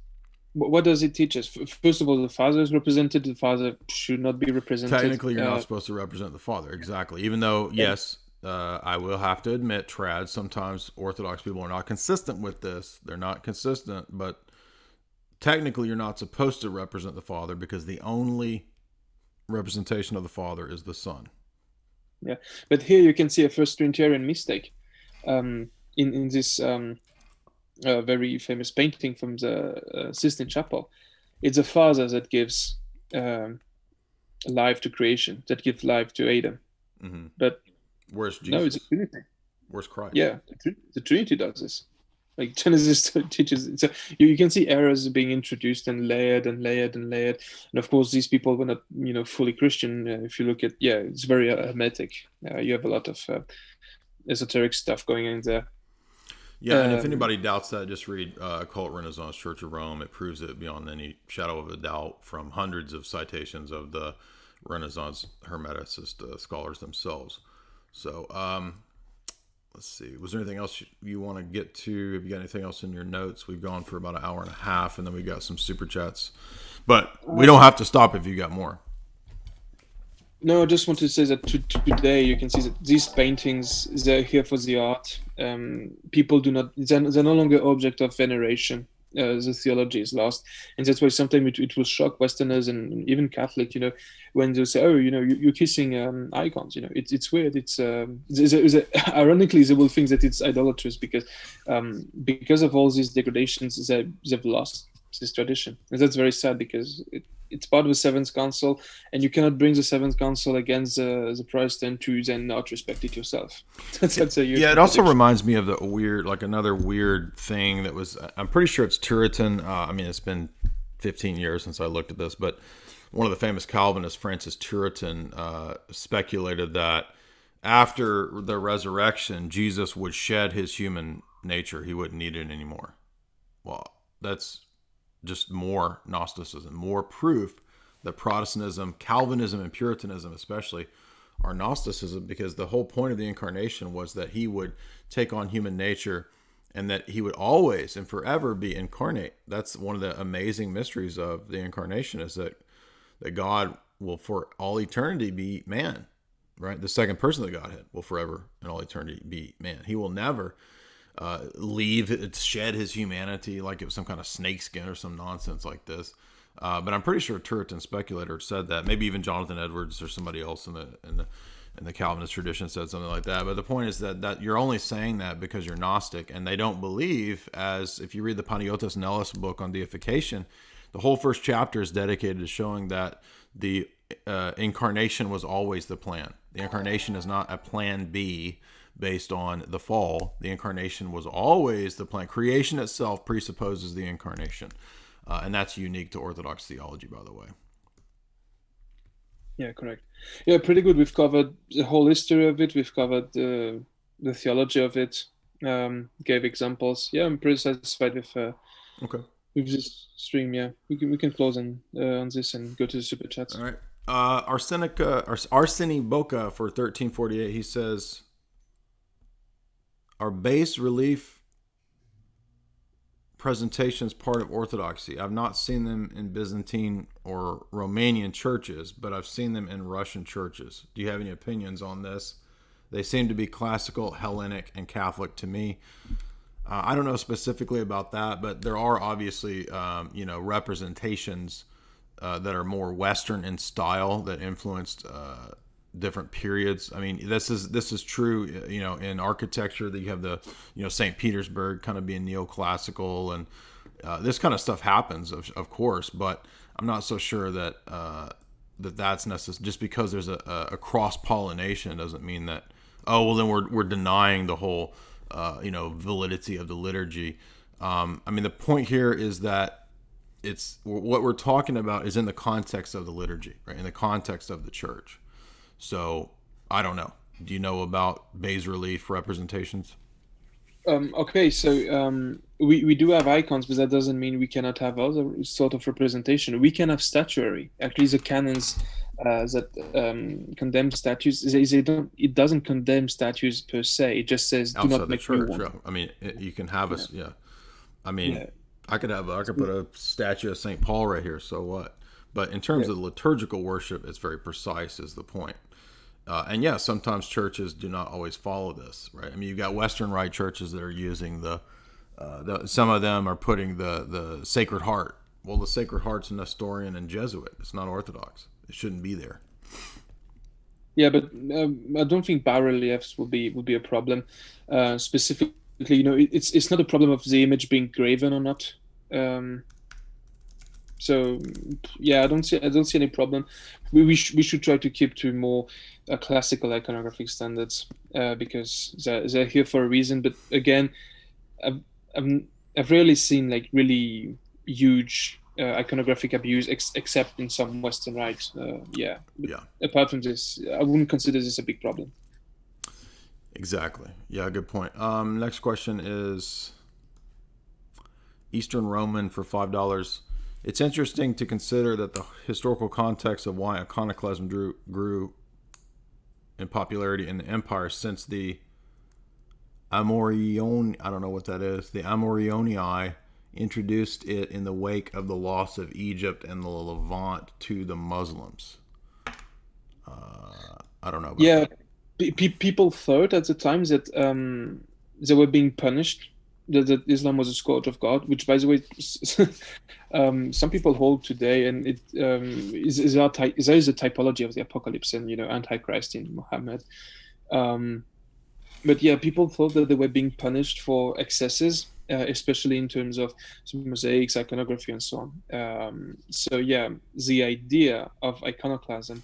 what does it teach us? First of all, the Father is represented. The Father should not be represented. Technically, you're not supposed to represent the Father. Exactly. Even though, yes, I will have to admit, trad, sometimes Orthodox people are not consistent with this. They're not consistent, but technically you're not supposed to represent the Father because the only representation of the Father is the Son. Yeah, but here you can see a first Trinitarian mistake in this very famous painting from the Sistine Chapel. It's the Father that gives life to creation, that gives life to Adam. Mm-hmm. But where's Jesus? No, it's a Trinity. Where's Christ? Yeah, the Trinity does this. Like Genesis teaches, so you can see errors being introduced and layered and layered and layered. And of course, these people were not, fully Christian. If you look at, it's very hermetic. You have a lot of esoteric stuff going in there. Yeah, and if anybody doubts that, just read Occult Renaissance Church of Rome. It proves it beyond any shadow of a doubt from hundreds of citations of the Renaissance Hermeticist scholars themselves. So, let's see. Was there anything else you want to get to? Have you got anything else in your notes? We've gone for about an hour and a half, and then we got some super chats. But we don't have to stop if you got more. No, I just want to say that today you can see that these paintings, they're here for the art. People do not, they're no longer object of veneration. The theology is lost, and that's why sometimes it will shock Westerners and even Catholic, when they say, "Oh, you're kissing icons." It's weird. It's ironically they will think that it's idolatrous because of all these degradations they've lost this tradition, and that's very sad because it's part of the Seventh Council, and you cannot bring the Seventh Council against the Protestant to then not respect it yourself. That's a it also reminds me of the weird, another weird thing that was, I'm pretty sure it's Puritan. It's been 15 years since I looked at this, but one of the famous Calvinists, Francis Puritan, speculated that after the resurrection, Jesus would shed his human nature. He wouldn't need it anymore. Well, that's just more Gnosticism, more proof that Protestantism, Calvinism, and Puritanism especially are Gnosticism, because the whole point of the Incarnation was that he would take on human nature and that he would always and forever be incarnate. That's one of the amazing mysteries of the Incarnation, is that God will for all eternity be man, right? The second person of the Godhead will forever and all eternity be man. He will never shed his humanity like it was some kind of snakeskin or some nonsense like this. But I'm pretty sure a Puritan speculator said that. Maybe even Jonathan Edwards or somebody else in the Calvinist tradition said something like that. But the point is that you're only saying that because you're Gnostic, and they don't believe, as if you read the Panagiotis Nellis book on deification, the whole first chapter is dedicated to showing that the Incarnation was always the plan. The Incarnation is not a plan B based on the fall. The Incarnation was always the plan. Creation itself presupposes the Incarnation. And that's unique to Orthodox theology, by the way. Yeah, correct. Yeah, pretty good. We've covered the whole history of it. We've covered the theology of it. Gave examples. Yeah, I'm pretty satisfied with this stream. Yeah, we can close on this and go to the super chats. All right. Arseni Boca for 1348. He says, are bas relief presentations part of Orthodoxy? I've not seen them in Byzantine or Romanian churches, but I've seen them in Russian churches. Do you have any opinions on this? They seem to be classical, Hellenic, and Catholic to me. I don't know specifically about that, but there are obviously, representations that are more Western in style that influenced different periods. I mean, this is true, in architecture, that you have the, St. Petersburg kind of being neoclassical, and this kind of stuff happens, of course, but I'm not so sure that that's necessary. Just because there's a cross-pollination doesn't mean that, then we're denying the whole, validity of the liturgy. The point here is that it's what we're talking about is in the context of the liturgy, right? In the context of the church. So I don't know. Do you know about bas relief representations? Okay, so we do have icons, but that doesn't mean we cannot have other sort of representation. We can have statuary. Actually, the canons that condemn statues, it doesn't condemn statues per se. It just says do outside not make the church. new ones. You can have us. Yeah. I could put a statue of St. Paul right here. So what? But in terms of liturgical worship, it's very precise. Is the point? And yeah, sometimes churches do not always follow this, right? I mean, you've got Western Rite churches that are using some of them are putting the Sacred Heart. Well, the Sacred Heart's Nestorian and Jesuit. It's not Orthodox. It shouldn't be there. Yeah, but I don't think bas-reliefs would be a problem. Specifically, it's not a problem of the image being graven or not. So yeah, I don't see any problem. We should try to keep to more classical iconographic standards because they're here for a reason. But again, I've rarely seen like really huge iconographic abuse except in some Western rites. Apart from this, I wouldn't consider this a big problem. Exactly. Yeah, good point. Next question is Eastern Roman for $5. It's interesting to consider that the historical context of why iconoclasm grew in popularity in the empire since the Amorion, I don't know what that is, the Amorionii introduced it in the wake of the loss of Egypt and the Levant to the Muslims. I don't know about that. People thought at the time that they were being punished, that Islam was a scourge of God, which, by the way, some people hold today, and it there is a typology of the apocalypse and Antichrist in Muhammad. But yeah, people thought that they were being punished for excesses, especially in terms of mosaics, iconography, and so on. So yeah, the idea of iconoclasm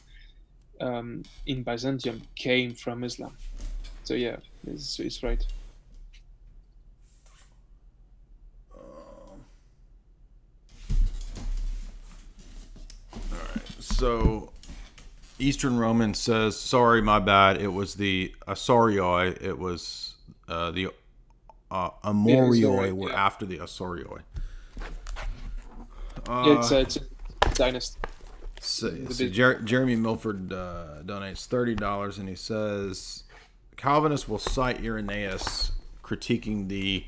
in Byzantium came from Islam. So yeah, it's right. So, Eastern Roman says, sorry, my bad. It was the Asaurioi. It was the Amorioi were after the Asaurioi. It's a dynasty. Jeremy Milford donates $30, and he says, Calvinists will cite Irenaeus critiquing the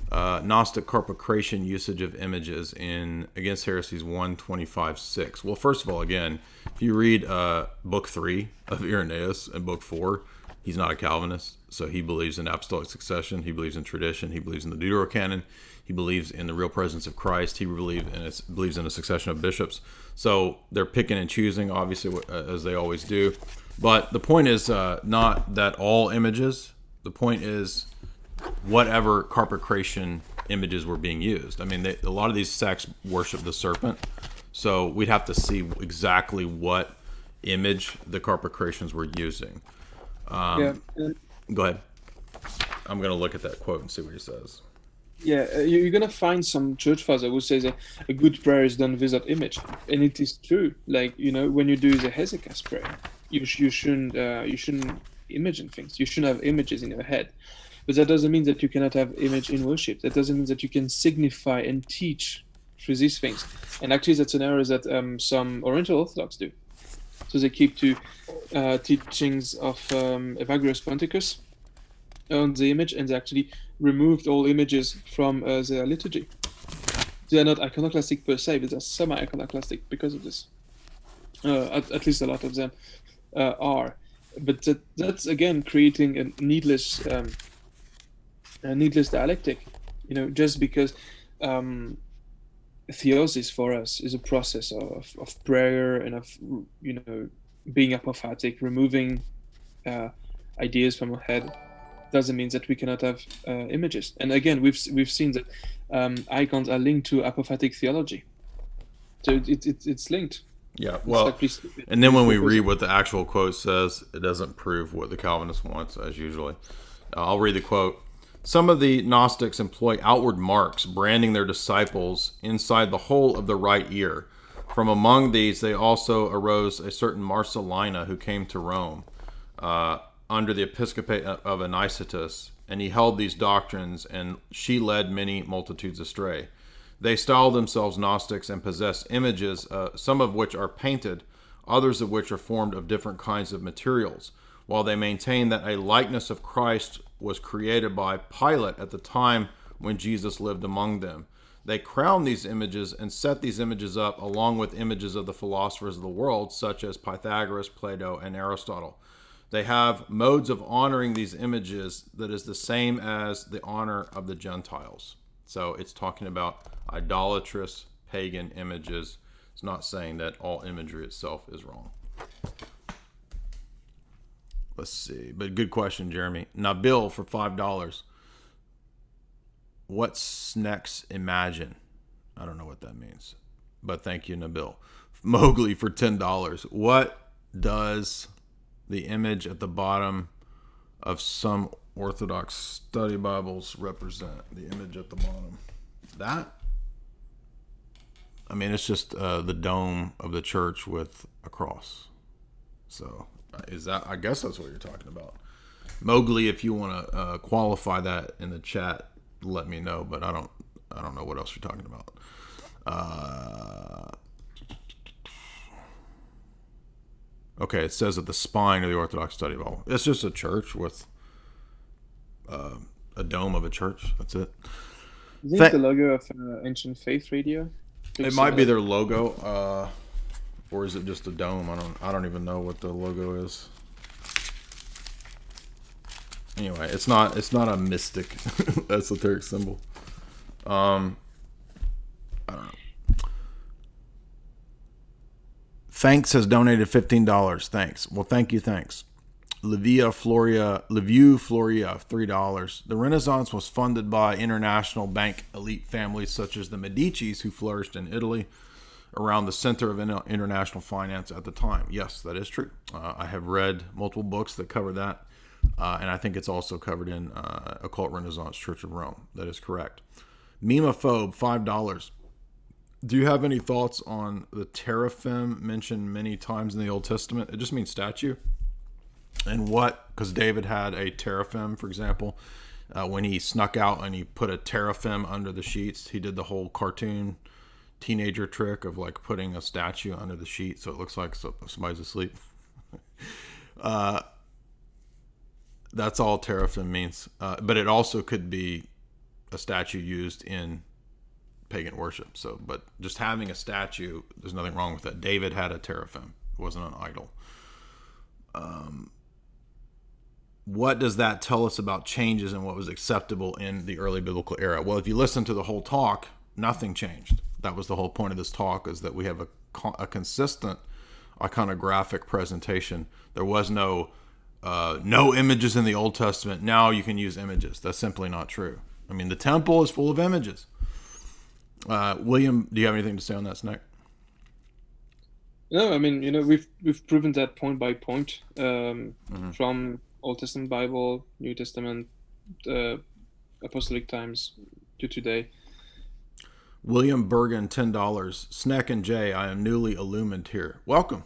Gnostic corpocration usage of images in Against Heresies 125:6. Well, first of all, again, if you read book 3 of Irenaeus and book 4, he's not a Calvinist, so he believes in apostolic succession, he believes in tradition, he believes in the Deuterocanon, he believes in the real presence of Christ, he believes in a succession of bishops. So they're picking and choosing, obviously, as they always do. But the point is not that all images, the point is whatever corpocration images were being used. I mean, a lot of these sects worship the serpent, so we'd have to see exactly what image the corpocrations were using. Go ahead. I'm going to look at that quote and see what he says. Yeah, you're going to find some church fathers who say that a good prayer is done without image, and it is true. Like, when you do the Hezekiah's prayer, you shouldn't imagine things. You shouldn't have images in your head. But that doesn't mean that you cannot have image in worship. That doesn't mean that you can signify and teach through these things. And actually, that's an error that some Oriental Orthodox do. So they keep to teachings of Evagrius Ponticus on the image, and they actually removed all images from their liturgy. They are not iconoclastic per se, but they're semi-iconoclastic because of this. At least a lot of them are. But that's again creating a needless dialectic, just because theosis for us is a process of prayer and of being apophatic, removing ideas from our head, doesn't mean that we cannot have images. And again, we've seen that icons are linked to apophatic theology, so it's linked. Yeah, well, and then when we read what the actual quote says, it doesn't prove what the Calvinist wants, as usually. I'll read the quote. Some of the Gnostics employ outward marks, branding their disciples inside the whole of the right ear. From among these, they also arose a certain Marcellina who came to Rome under the episcopate of Anicetus, and he held these doctrines, and she led many multitudes astray. They style themselves Gnostics and possess images, some of which are painted, others of which are formed of different kinds of materials, while they maintain that a likeness of Christ was created by Pilate at the time when Jesus lived among them. They crown these images and set these images up along with images of the philosophers of the world, such as Pythagoras, Plato, and Aristotle. They have modes of honoring these images that is the same as the honor of the Gentiles. So it's talking about idolatrous pagan images. It's not saying that all imagery itself is wrong. Let's see. But good question, Jeremy. Nabil for $5. What's Snek's imagine? I don't know what that means. But thank you, Nabil. Mowgli for $10. What does the image at the bottom of some Orthodox study Bibles represent? The image at the bottom. That? I mean, it's just the dome of the church with a cross. So, is that? I guess that's what you're talking about. Mowgli, if you want to qualify that in the chat, let me know. But I don't know what else you're talking about. Okay, it says at the spine of the Orthodox study Bible. It's just a church with a dome of a church. That's it. Is it the logo of Ancient Faith Radio? It might be their logo, or is it just a dome? I don't even know what the logo is. Anyway, it's not a mystic esoteric symbol. I don't know. Thanks has donated $15. Thanks. Well, thank you. Thanks. Livia Floria, $3. The Renaissance was funded by international bank elite families such as the Medicis, who flourished in Italy around the center of international finance at the time. Yes, that is true. I have read multiple books that cover that, and I think it's also covered in Occult Renaissance Church of Rome. That is correct. Memaphobe, $5. Do you have any thoughts on the teraphim mentioned many times in the Old Testament? It just means statue. And what? Because David had a teraphim, for example. When he snuck out and he put a teraphim under the sheets, he did the whole cartoon teenager trick of like putting a statue under the sheet so it looks like somebody's asleep. That's all teraphim means. But it also could be a statue used in pagan worship. So, but just having a statue, there's nothing wrong with that. David had a teraphim. It wasn't an idol. What does that tell us about changes in what was acceptable in the early biblical era? Well, if you listen to the whole talk, nothing changed. That was the whole point of this talk, is that we have a consistent iconographic presentation. There was no images in the Old Testament. Now you can use images. That's simply not true. I mean, the temple is full of images. William, do you have anything to say on that, Snek? No, I mean, we've proven that point by point from Old Testament Bible, New Testament, Apostolic times to today. William Bergen, $10. Snek and Jay, I am newly illumined here. Welcome.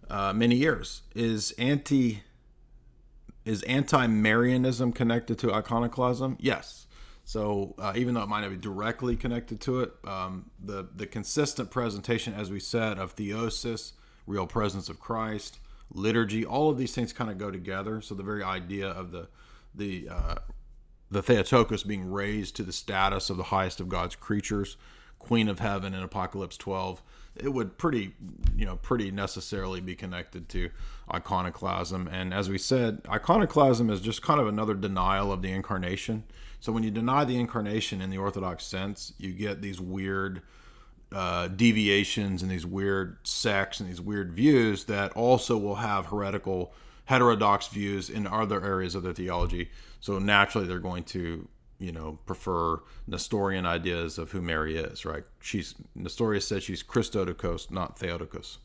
Many years. Is anti-Marianism connected to iconoclasm? Yes. So even though it might not be directly connected to it, the consistent presentation, as we said, of theosis, real presence of Christ, liturgy, all of these things kind of go together. So the very idea of the Theotokos being raised to the status of the highest of God's creatures, Queen of Heaven in Apocalypse 12, it would pretty necessarily be connected to iconoclasm. And as we said, iconoclasm is just kind of another denial of the incarnation. So when you deny the incarnation in the Orthodox sense, you get these weird deviations and these weird sects and these weird views that also will have heterodox views in other areas of their theology. So naturally they're going to, prefer Nestorian ideas of who Mary is, right? Nestorius says she's Christotokos, not Theotokos.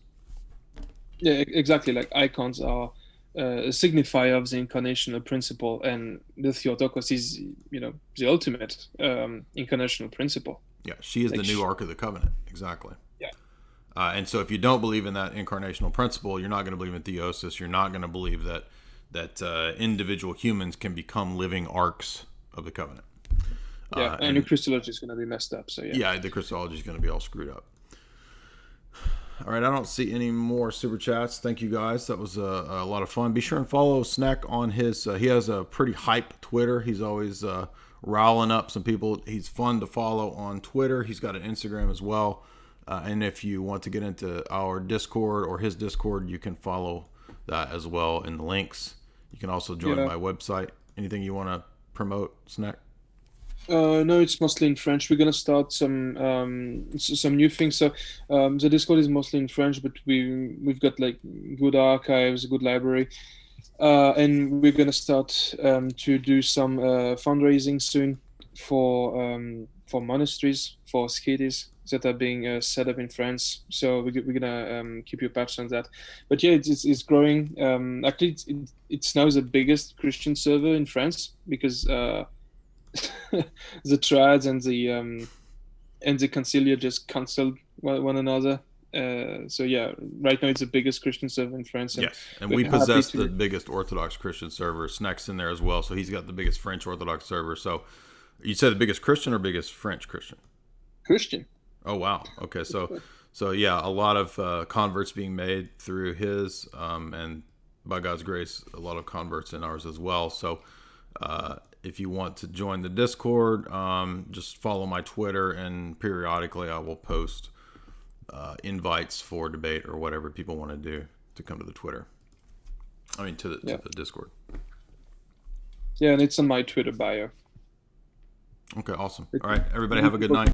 Yeah, exactly. Like icons are a signifier of the incarnational principle, and the Theotokos is, the ultimate incarnational principle. Yeah, she is the new Ark of the Covenant. Exactly. Yeah. And so if you don't believe in that incarnational principle, you're not going to believe in theosis. You're not going to believe that individual humans can become living arks of the covenant. Yeah, and the Christology is going to be messed up. So yeah, the Christology is going to be all screwed up. All right, I don't see any more super chats. Thank you guys. That was a lot of fun. Be sure and follow Snek on his. He has a pretty hype Twitter. He's always riling up some people. He's fun to follow on Twitter. He's got an Instagram as well. And if you want to get into our Discord or his Discord, you can follow that as well in the links. You can also join my website. Anything you want to promote, Snek? No, it's mostly in French. We're gonna start some new things. So the Discord is mostly in French, but we've got like good archives, a good library, and we're gonna start to do some fundraising soon for monasteries, for ascetes that are being set up in France. So we're gonna keep you posted on that. But yeah, it's growing. Actually, it's now the biggest Christian server in France because. The Triads and the Concilia just cancelled one another. So yeah, right now it's the biggest Christian server in France. And yes, and we possess the biggest Orthodox Christian server. Snek's in there as well, so he's got the biggest French Orthodox server. So you said the biggest Christian or biggest French Christian? Christian. Oh wow. Okay, so yeah, a lot of converts being made through his, and by God's grace, a lot of converts in ours as well. So. If you want to join the Discord, just follow my Twitter, and periodically I will post invites for debate or whatever people want to do to come to the Twitter. I mean, to the Discord. Yeah, and it's on my Twitter bio. Okay, awesome. All right, everybody have a good night.